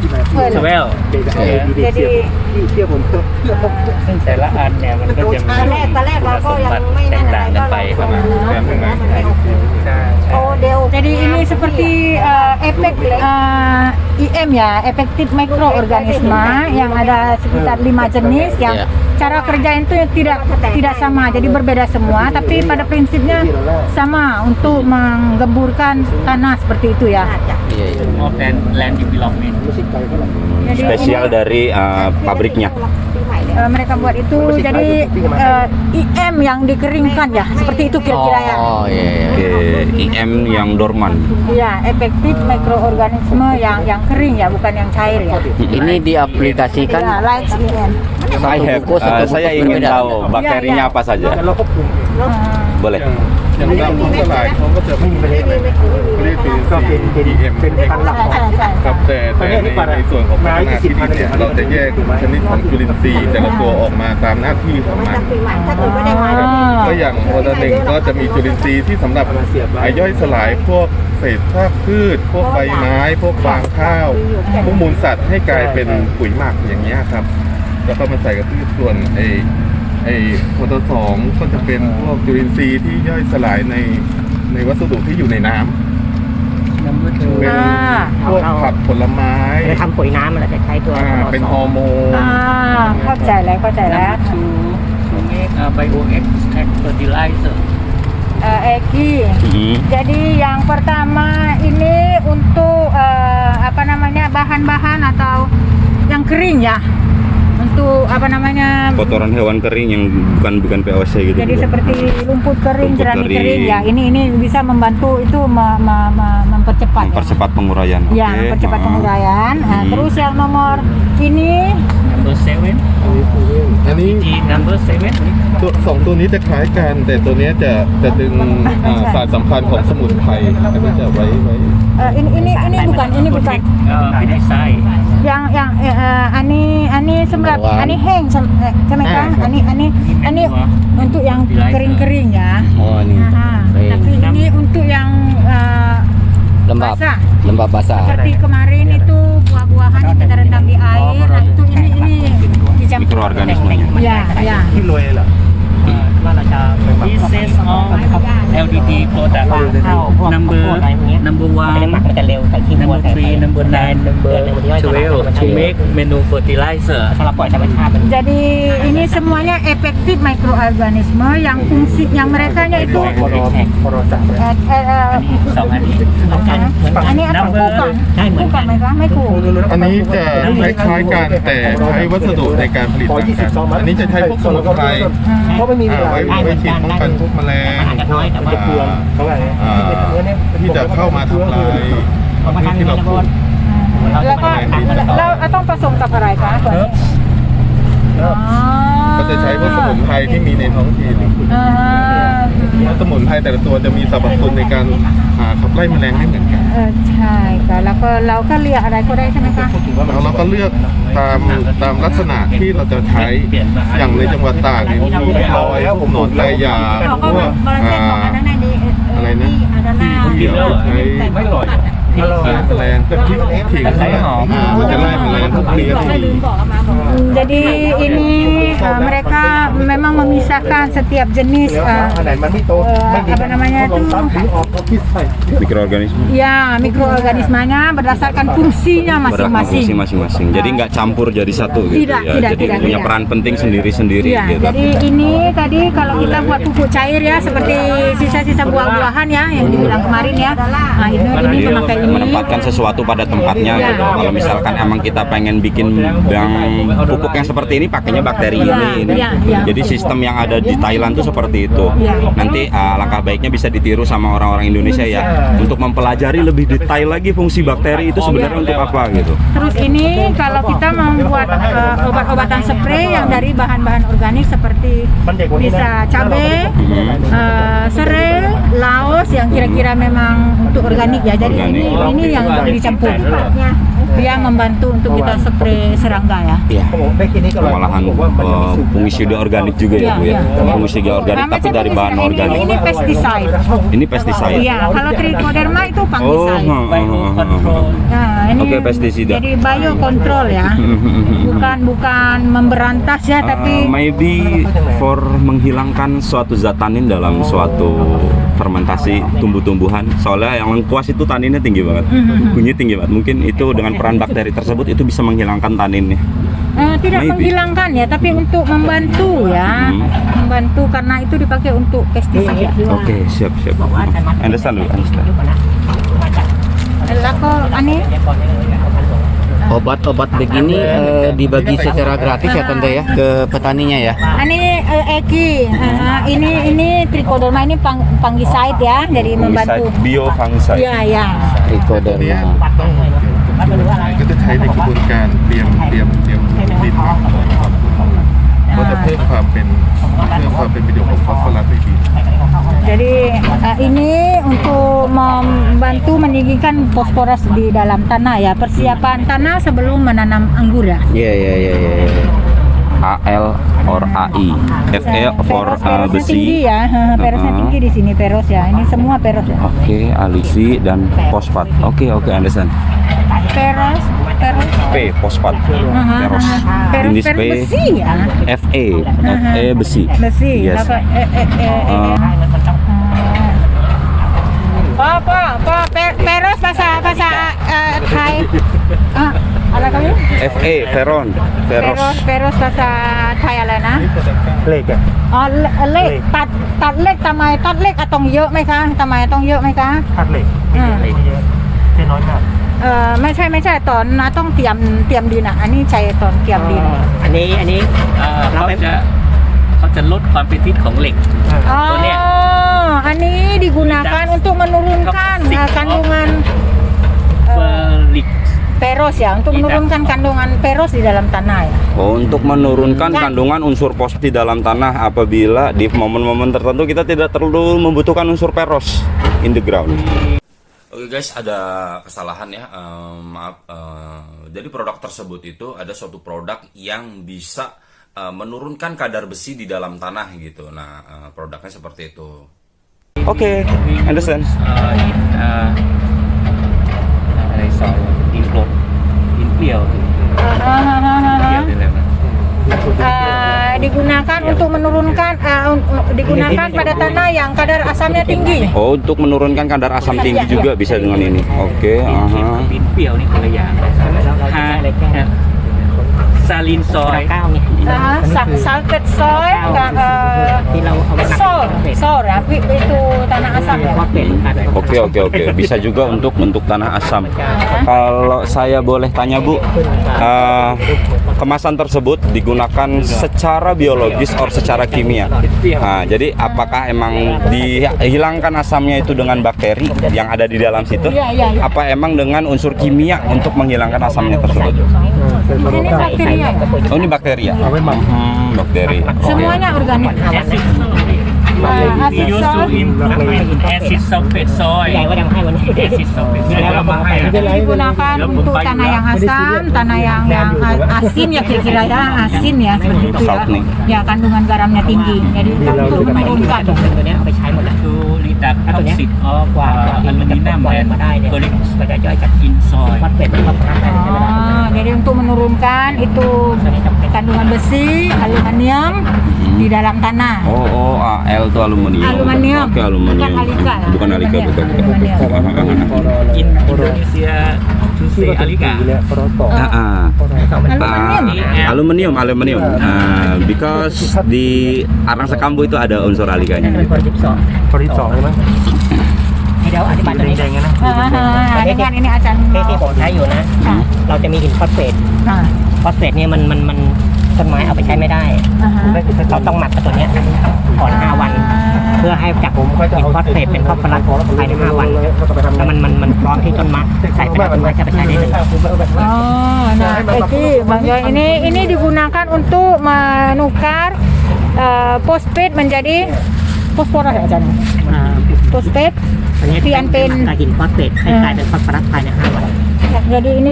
12. Jadiซึ่งแต่ละอันเนี่ยมันก็จะมี ตอนแรกเราก็ยังไม่ แตกต่างกันไปครับ Jadi ini seperti efek IM ya, efektif mikroorganisme yang ada sekitar 5 jenis yang cara kerja itu tidak sama, jadi berbeda semua, tapi pada prinsipnya sama untuk menggemburkan tanah seperti itu ya. More than land development. Jadi Spesial dari pabriknya. mereka buat itu jadi IM yang dikeringkan ya, seperti itu kira-kira ya. Oh iya. Oke, IM yang dorman. Iya, efektif mikroorganisme yang kering ya, bukan yang cair ya. Ini diaplikasikan Iya, like IM. Saya ingin tahu bakterinya apa saja. Boleh. อย่างเราผู้สลายเขาก็จะไม่มีเรียกเป็น EM เป็นพันหลักครับแต่ในส่วนของพัฒนาที่ดินเนี่ยเราจะแยกชนิดของจุลินทรีย์แต่ละตัวออกมาตามหน้าที่ของมันก็อย่างโมเดลหนึ่งก็จะมีจุลินทรีย์ที่สำหรับย่อยสลายพวกเศษซากพืชพวกใบไม้พวกฟางข้าวพวกมูลสัตว์ให้กลายเป็นปุ๋ยหมักอย่างเงี้ยครับแล้วก็มาใส่กับพืชส่วนโมเดลสองก็จะเป็นพวกจุลินทรีย์ที่ย่อยสลายในวัสดุที่อยู่ในน้ำเป็นพวกผักผลไม้ จะทำปุ๋ยน้ำเราจะใช้ตัว เป็นฮอร์โมน เข้าใจแล้ว to make bioextract fertilizer. Eki. Jadi yang pertama ini untuk bahan-bahan atau yang kering ya. Untuk Kotoran hewan kering yang bukan POC gitu. Jadi seperti lumpur kering, jerami kering ya. Ini bisa membantu itu mempercepat penguraian. Ya, mempercepat penguraian. Terus yang nomor ini Number 7. อันนี้ Number 7. สองตัวนี้จะคล้ายกันแต่ตัวนี้จะดึงสารสำคัญของสมุนไพรอันนี้จะไว้ ini bukan. Pesticide. Yang ini sembab ini hang sama kan? Ini untuk yang kering-kering ya. Oh ini. Tapi ini untuk yang lembab basah. Seperti kemarin itu buah-buahan yang kita rendam di air, nah itu ini dicampur Mikroorganismenya. Ya. ที่รวยเหรอ This is all LDT product. Number 1, มันจะเร็วใส่ขี้วัว number ใส่ไป 3, number 9, number 12 to make manure fertilizer. ถ้าเราปล่อยธรรมชาติมัน Jadi ini semuanya efektif mikroorganisme yang fungsi yang merekanya itu พอรอสาม สองอันนี้ ini apa bukan merekaไม่ถูก อันนี้จะคล้ายๆกันแต่ใช้วัสดุในการผลิตต่างกันอันนี้จะใช้พวกสมุนไพร เพราะไม่มีเวลา ไว้ฉีดป้องกันพวกแมลง อาจจะน้อยแต่ว่า เปลืองเขาว่าอย่างนี้ ที่จะเข้ามาทำลายพืชที่เราปลูก แล้วก็เราต้องผสมกับอะไรคะตัวนี้ ก็จะใช้พวกสมุนไพรที่มีในท้องถิ่นสมุนไพรแต่ละตัวจะมีสรรพคุณในการขับไล่แมลงให้เหมือนกัน ใช่ค่ะแล้วก็เราก็เลือกอะไรก็ได้ใช่ไหมคะ แล้วเราก็เลือกตามลักษณะที่เราจะใช้อย่างในจังหวัดตากเนี่ยมีพลอยพวกหนอนไตรยาพวกอะไรนะที่เราใช้แมลงก็ที่ขิงมันจะไล่แมลงพวกเพลี้ยที่ Jadi ini mereka memang memisahkan setiap jenis อันไหนมันไม่โต apa namanya itu Mikroorganisme. ya mikroorganismenya berdasarkan fungsinya masing-masing. Fungsi masing-masing. Jadi nggak campur jadi satu gitu Tidak, ya. tidak, Jadi tidak, punya tidak. peran penting sendiri-sendiri Ya, gitu. jadi ini tadi kalau kita buat pupuk cair ya seperti sisa-sisa buah-buahan ya yang dibilang kemarin ya. Nah, ini memakai menempatkan sesuatu pada tempatnya gitu. Kalau misalkan emang kita pengen bikin yang pupuk yang seperti ini pakainya bakteri ini. Jadi sistem yang ada di Thailand tuh seperti itu. Nanti langkah baiknya bisa ditiru sama orang-orang Indonesia ya, untuk mempelajari lebih detail lagi fungsi bakteri itu sebenarnya untuk apa gitu. Terus ini kalau kita membuat obat-obatan spray yang dari bahan-bahan organik seperti bisa cabai, serai, laos yang kira-kira memang untuk organik ya. Jadi ini yang dicampur. Dia membantu untuk kita spray serangga ya. Iya. Pengolahan fungisida organik juga ya, Bu ya. Fungisida organik tapi dari bahan organik. Ini pesticide. Ini pesticide. Iya, kalau trichoderma itu fungicide. Nah, ini Oke, pestisida. jadi biokontrol ya. Bukan memberantas ya, tapi maybe for menghilangkan suatu zat tanin dalam suatu fermentasi tumbuh-tumbuhan. Soalnya yang lengkuas itu taninnya tinggi banget, bunyi tinggi banget. Mungkin itu dengan peran bakteri tersebut itu bisa menghilangkan taninnya. Tidak menghilangkan ya, tapi untuk membantu ya, membantu karena itu dipakai untuk pestisida. Oke, siap. Understand. Lako ani Obat-obat begini dibagi secara gratis ya Tante ya ke petaninya ya. ani Eki, ini trichoderma ini fungicide ya, jadi membantu. Biofungicide. Iya. Trichoderma. ก็จะใช้ในกระบวนการเตรียมดินก็จะเพิ่มความเป็นประโยชน์ของฟอสฟอรัสในดิน Jadi ini untuk membantu meninggikan fosforus di dalam tanah ya, persiapan tanah sebelum menanam anggur ya. Iya. AL or AI. FE for Perosnya besi. tinggi ya, perosnya tinggi di sini peros ya. Ini semua peros ya. Oke, alisi dan fosfat. Oke, understand. Peros. P fosfat. Peros. Peros Ini P besi ya. FE besi. Besi. Yes. Peros bahasa Thai.อะไรกันเนี่ย FE Peron. Peros bahasa Thai อะไรนะ เลขอะ อ๋อเลขตัดเลขทำไมตัดเลขต้องเยอะไหมคะทำไมต้องเยอะไหมคะ ธาตุเหล็กเหล็กเยอะใช่น้อยมาก ไม่ใช่ตอนนะต้องเตรียมดินอ่ะอันนี้ใช้ตอนเตรียมดิน อันนี้เขาจะลดความเป็นพิษของเหล็ก ตัวเนี้ย อันนี้digunakan untuk menurunkan kandungan เฟอร์ลิก peros ya, untuk menurunkan kandungan peros di dalam tanah ya. Untuk menurunkan kandungan unsur fosfat di dalam tanah apabila di momen-momen tertentu kita tidak perlu membutuhkan unsur peros in the ground. Oke guys, ada kesalahan ya, maaf. Jadi produk tersebut itu ada suatu produk yang bisa menurunkan kadar besi di dalam tanah gitu. Nah, produknya seperti itu. Oke, understand. Digunakan untuk menurunkan digunakan pada tanah yang kadar asamnya tinggi. Oh, untuk menurunkan kadar asam tinggi juga bisa dengan ini. Oke, ดินเปรี้ยวนี่คนละอย่างซาลินซอย Salted soil, sor ya, itu tanah asam ya. Oke. Bisa juga untuk bentuk tanah asam. Kalau saya boleh tanya Bu, kemasan tersebut digunakan secara biologis atau secara kimia? Nah, jadi apakah emang dihilangkan asamnya itu dengan bakteri yang ada di dalam situ? Apa emang dengan unsur kimia untuk menghilangkan asamnya tersebut? Ini bakteria ya? Oh, ini bakteri ya? Bakteri. Semuanya organik. We used to improve acid sulfate soil. Acid sulfate soil. Digunakan untuk tanah yang asam, tanah yang asin ya kira-kira ya, asin ya seperti itu ya. Ya, kandungan garamnya tinggi. Jadi untuk menurunkan. ตัวนี้เอาไปใช้หมดแล้ว To reduce toxic of aluminum and chloride in soil. Jadi untuk menurunkan itu kandungan besi, aluminium di dalam tanah. Oh, AL itu aluminium. Aluminium. Oke, aluminium. Bukan alika. Bukan alika, betul. In Indonesia to say alika. Aluminium. Because di arang sekambu itu ada unsur alikanya. ข้อที่ 2ใช่ไหม เดี๋ยวอธิบาย ตัวนี้ แดงๆนะ dengan ini acan ที่ผมใช้อยู่นะ เราจะมีหินฟอสเฟตฟอสเฟตเนี่ยมันต้นไม้เอาไปใช้ไม่ได้ เราต้องหมักกับตัวเนี้ยก่อน 5 วัน เพื่อให้จากหินฟอสเฟตเป็นฟอสฟอรัสภายใน 5 วัน แล้วมันพร้อมที่ต้นไม้ใส่ไปแล้วต้นไม้จะไปใช้ได้เลย Oh, nah Eki, Bang Joy, ini digunakan untuk menukar fosfat menjadi fosforas ya Chan? Fosfat อันนี้ เปลี่ยนเป็น กับหินฟอสเฟตให้กลายเป็นฟอสฟอรัสภายใน 5 วัน Jadi ini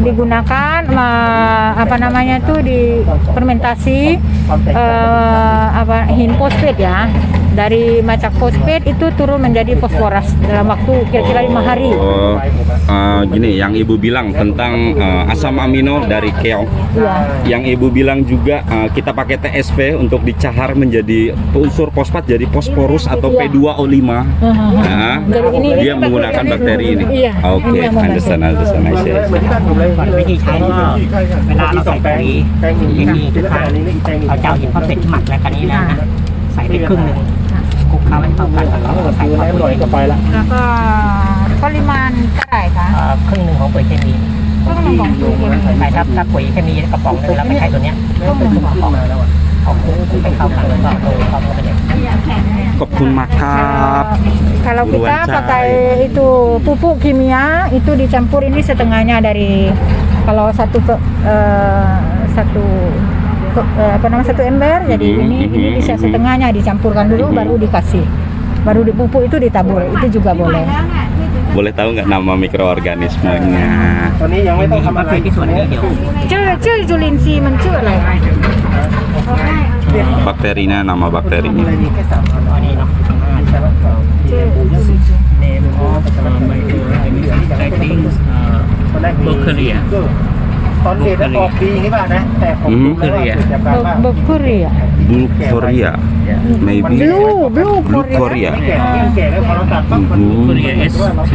digunakan apa namanya tuh di fermentasi hin fosfat ya. Dari macak fosfat itu turun menjadi fosforas dalam waktu kira-kira 5 hari. Gini, yang ibu bilang tentang asam amino dari keong. Iya. Yang ibu bilang juga kita pakai TSP untuk dicahar menjadi unsur fosfat jadi fosforus atau Iya. P2O5. Nah, Jadi ini dia menggunakan bakteri ini. Iya. Oke, Ini yang understand. I see. วิธีใช้ก็เวลาเราใส่ปุ๋ยอย่างนี้ทุกครั้งเราจะเอาหินฟอสเฟตที่หมักแล้วกันนี้นะใส่ไปครึ่งหนึ่งคลุกเคล้าให้เข้ากันแล้วก็ใส่ปุ๋ย แล้วก็ปริมาณเท่าไหร่คะ ครึ่งหนึ่งของปุ๋ยเคมี ครึ่งหนึ่งของปุ๋ยเคมี ใช่ครับถ้าปุ๋ยเคมีกระป๋องนึงแล้วไม่ใช้ตัวเนี้ยครึ่งหนึ่งกระป๋องเอาคลุกไปเข้ากันแล้วก็โรยเข้ากันไปเลย Kopun makap. Kalau kita Buruan pakai itu pupuk kimia itu dicampur ini setengahnya dari kalau satu ember jadi ini bisa setengahnya dicampurkan dulu baru dikasih baru dipupuk itu ditabur itu juga boleh. Boleh tahu nggak nama mikroorganismenya? ตอนนี้ยังไม่ต้องทำอะไร ที่ส่วนนี้เดียว Cil julinsi mencul lah. Bakterinya, nama bakterinya. อันนี้เนาะ name of I think Bokeria ตอนเด็กออกดีนี่ป่ะนะแต่ผมดูแล้วจะแปลว่า Korea. Blue Korea, maybe. Blue Korea. แก่แล้วพอเราตัดปั๊บมัน Korea ST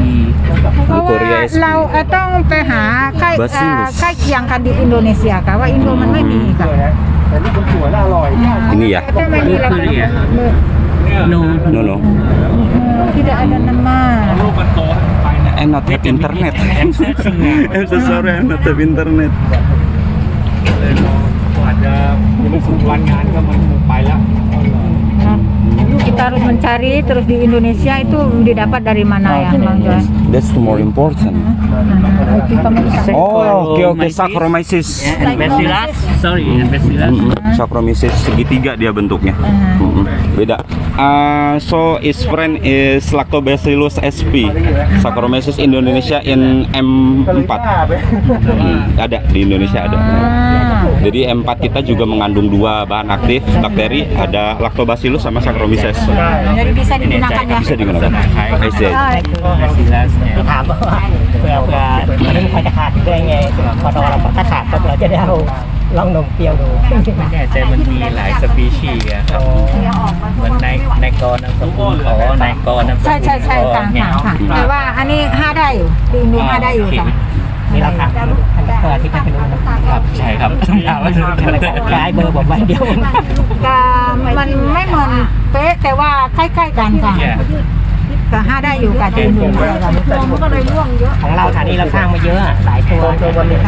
เพราะว่า Korea SP เราต้องไปหาใกล้ Bacillus ใกล้เคียงกันที่อินโดนีเซียค่ะว่าอินโดมันไม่มีค่ะ แต่นี่คุณสวยและอร่อย Ini ya? Kita main di Blue Korea no No. tidak ada nama. Not have internet. I'm searching I'm so sorry, I'm not have internet. จะมีวันงานก็มันไปแล้ว Kita harus mencari terus di Indonesia itu didapat dari mana ya Bang Joy? That's more important. Oh, oke, Saccharomyces. and Bacillus and Bacillus Saccharomyces segitiga dia bentuknya. Beda. So its friend is Lactobacillus sp. Saccharomyces Indonesia in M4. Ada di Indonesia ada. Jadi M4 kita juga mengandung 2 bahan aktif bakteri, ada Lactobacillus sama Saccharomyces. Jadi bisa digunakan ya. Bisa digunakan. I see. Bacillus ที่ถามว่าเพื่ออันนี้มันควรจะขาดได้ไงพอเราถ้าขาดปุ๊บเราจะได้เอาลองนมเปรี้ยวดู ไม่แน่ใจมันมีหลายสปีชีส์อะครับเหมือนในกรน้ำสกุลขอนายกรน้ำสกุล ใช่ค่ะ เนี่ย ค่ะแต่ว่าอันนี้5ได้อยู่ที่อินโด5ได้อยู่ค่ะ นี่เราถามเพื่อที่จะไปดูนะครับ ใช่ครับถามว่า คล้ายเบอร์ผมไว้เดียว ก็มันไม่เหมือนเป๊ะแต่ว่าใกล้ๆกันค่ะ เนี่ย ก็5ได้อยู่ค่ะที่อินโดนีเซียค่ะมันก็เลยร่วงเยอะ ของเราฐานนี้เราสร้างมาเยอะหลายตัว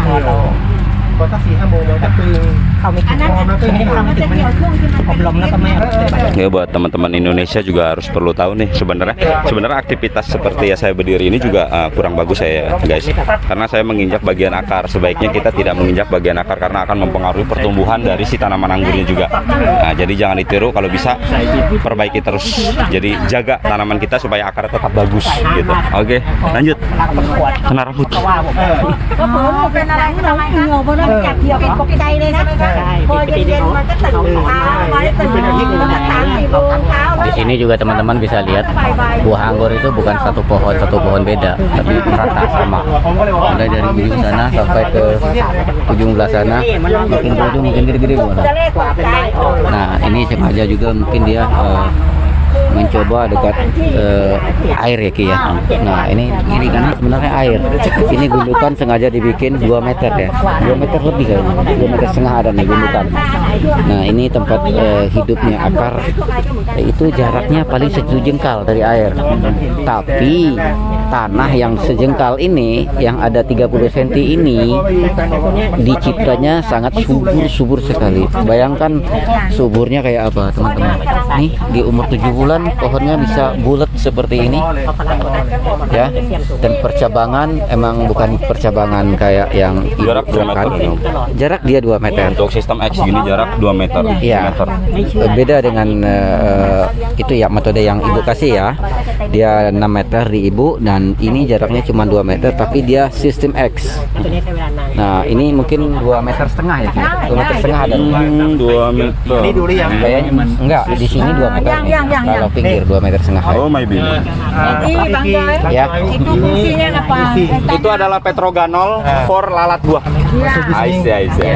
พอเรา พอสัก 4-5 โมงเราจะตึง เข้าไม่ถึงไม่เข้าไม่ถึงอบรมแล้วก็ไม่เอา Ya, buat teman-teman Indonesia juga harus perlu tahu nih sebenarnya aktivitas seperti ya saya berdiri ini juga kurang bagus saya guys, karena saya menginjak bagian akar. Sebaiknya kita tidak menginjak bagian akar karena akan mempengaruhi pertumbuhan dari si tanaman anggurnya juga. Nah, jadi jangan ditiru, kalau bisa perbaiki terus. Jadi jaga tanaman kita supaya akar tetap bagus gitu. Oke, lanjut. Kena rambut. ก็ผมเป็นอะไรที่ทำให้เหงื่อเพราะนั้นจับเหยียบตกใจเลยใช่ไหมคะพอเย็นๆมันก็ตื่นเช้ามาได้ตื่นแล้วก็3-4 โมงเช้า Di sini juga teman-teman bisa lihat buah anggur itu bukan satu pohon beda, tapi rata sama. Mulai dari ujung sana sampai ke ujung belah sana, mungkin gede-gede buahnya. Nah, ini sengaja juga mungkin dia mencoba dekat air ya Ki ya. Nah ini kiri kanan sebenarnya air. Ini gundukan sengaja dibikin 2 meter ya, 2 meter lebih kayaknya, 2 meter setengah ada nih gundukan. Nah ini tempat hidupnya akar, itu jaraknya paling 1 jengkal dari air. Tapi tanah yang sejengkal ini, yang ada 30 cm ini, diciptanya sangat subur sekali. Bayangkan suburnya kayak apa teman-teman. Nih di umur 7 bulan pohonnya bisa bulat seperti ini ya, dan percabangan emang bukan percabangan kayak yang Jarak 2 meter. Jarak dia 2 meter. Untuk sistem X gini jarak 2 meter. Iya, beda dengan itu ya metode yang ibu kasih ya. Dia 6 meter di ibu, dan ini jaraknya cuma 2 meter tapi dia sistem X. Nah ini mungkin 2,5 meter ya, 2,5 meter ada. 2 meter. Ini dulu yang Kayaknya enggak, di sini 2 meter nih. Kalau pinggir 2,5 meter. Oh maybe. Ini Bang Joel, Ya. itu fungsinya apa? Itu adalah petroganol for lalat buah. I see.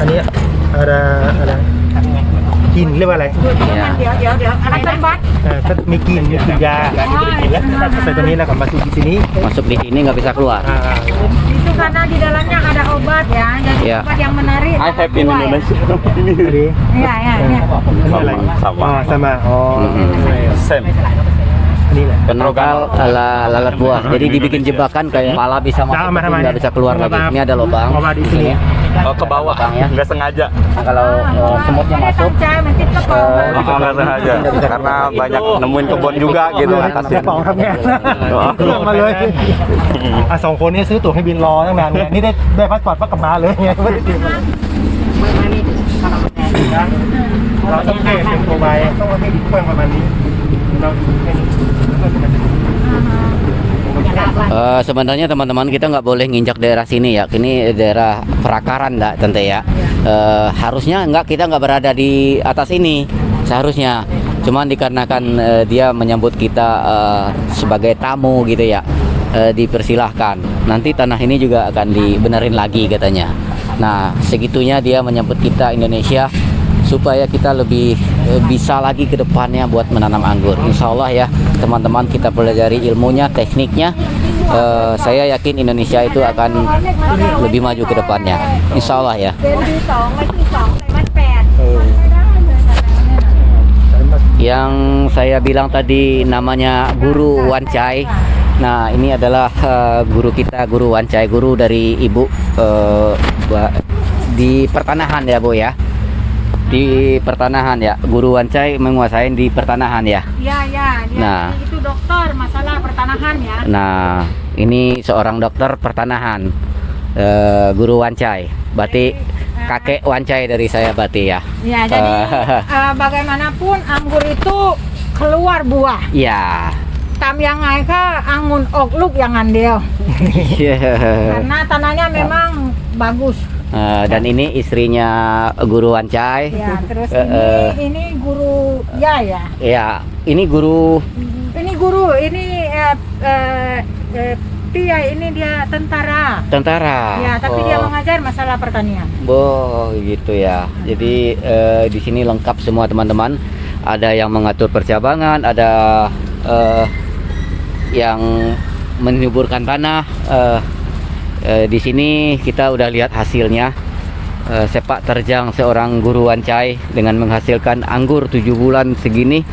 Ini adaกินเรียกว่าอะไร Ya. เดี๋ยวอะไรกันบัด ถ้ามีกินมียาใส่ตัวนี้แล้วก็มาสู่ที่นี่ Masuk di sini nggak bisa keluar. itu karena di dalamnya ada obat ya, jadi Ya. obat yang menarik. I have in Indonesia. Ini Iya. sama. Oh, Same. ini lah. Penangkal lalat buah. Jadi dibikin jebakan kayak kepala bisa masuk, Nah, tapi nggak bisa keluar lagi. Ini ada lubang di sini. Oh, ke bawah ya. nggak sengaja. Nah, kalau semutnya masuk, Nanti ke bawah. Nggak sengaja. Karena banyak nemuin kebun juga gitu atasnya. เป่าทำงานลงมาเลยสองคนนี้ซื้อตั๋วให้บินรอตั้งนานไงนี่ได้พาสปอร์ตปั๊บกลับมาเลยไงไม่ได้เตรียมเราต้องเทเป็นตัวใบต้องให้ดินเครื่องประมาณนี้เราให้ดิน sebenarnya teman-teman kita nggak boleh nginjak daerah sini ya. Ini daerah perakaran nggak tante ya. Harusnya kita nggak berada di atas ini seharusnya. Cuman dikarenakan dia menyambut kita sebagai tamu gitu ya, dipersilahkan. Nanti tanah ini juga akan dibenerin lagi katanya. Nah segitunya dia menyambut kita Indonesia, supaya kita lebih bisa lagi ke depannya buat menanam anggur. Insya Allah ya teman-teman, kita pelajari ilmunya, tekniknya. Saya yakin Indonesia itu akan lebih maju ke depannya. Insya Allah ya. Yang saya bilang tadi namanya Guru Wancai. Nah ini adalah guru kita, Guru Wancai, guru dari ibu di pertanahan ya Bu ya. Di pertanahan ya, Guru Wancai menguasai di pertanahan ya. Iya, dia Nah. itu dokter masalah pertanahan ya. Nah ini seorang dokter pertanahan, Guru Wancai. Berarti kakek Wancai dari saya berarti ya. Ya, jadi bagaimanapun anggur itu keluar buah. Ya. ตามยังไงก็องุ่นออกลูกอย่างนั้นเดียว karena tanahnya memang bagus. Dan ini istrinya Guru Wancai. Ya, terus ini guru ya. Ya, ini guru. Ini guru, ini Pia ini dia tentara. Tentara. Ya, tapi dia mengajar masalah pertanian. Oh, gitu ya. Jadi di sini lengkap semua teman-teman. Ada yang mengatur percabangan, ada yang menyuburkan tanah. Di sini kita udah lihat hasilnya. Sepak terjang seorang Guru Wancai dengan menghasilkan anggur 7 bulan segini.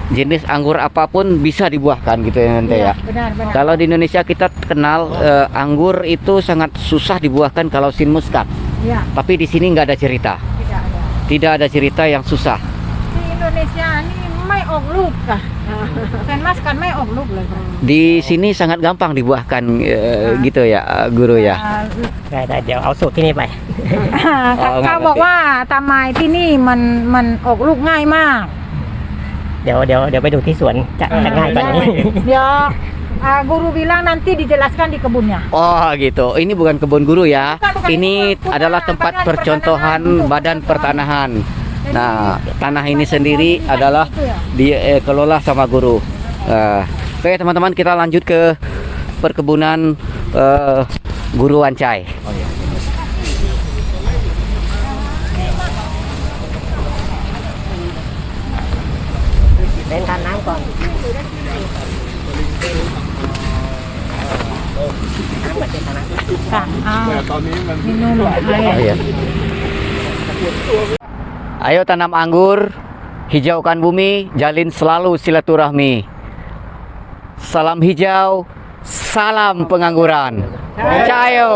Jenis anggur apapun bisa dibuahkan gitu ya nanti ya. Benar. Kalau di Indonesia kita kenal anggur itu sangat susah dibuahkan kalau sin muskat. Ya, Tapi di sini nggak ada cerita. tidak ada. Tidak ada cerita yang susah. Di Indonesia ini ไม่ออกลูกค่ะเป็นมัสกันไม่ออกลูกเลยค่ะ Di sini sangat gampang dibuahkan gitu ya, Guru ya. ได้เดี๋ยวเอาสูตรที่นี่ไป เขาบอกว่าตามไม้ที่นี่มันออกลูกง่ายมาก เดี๋ยวไปดูที่สวนจะง่ายกว่านี้ เดี๋ยวguru bilang nanti dijelaskan di kebunnya. Oh gitu. Ini bukan kebun guru ya. Bukan. Ini adalah tempat Badan percontohan badan pertanahan. Nah, tanah ini sendiri adalah dikelola sama guru. Oke teman-teman, kita lanjut ke perkebunan Guru Wancai. เล่นทานน้ำก่อนน้ำเปิดเป็นน้ำ ค่ะเอา แต่ตอนนี้มัน minum air. Ayo tanam anggur, hijaukan bumi, jalin selalu silaturahmi. Salam hijau, salam pengangguran. Cayo.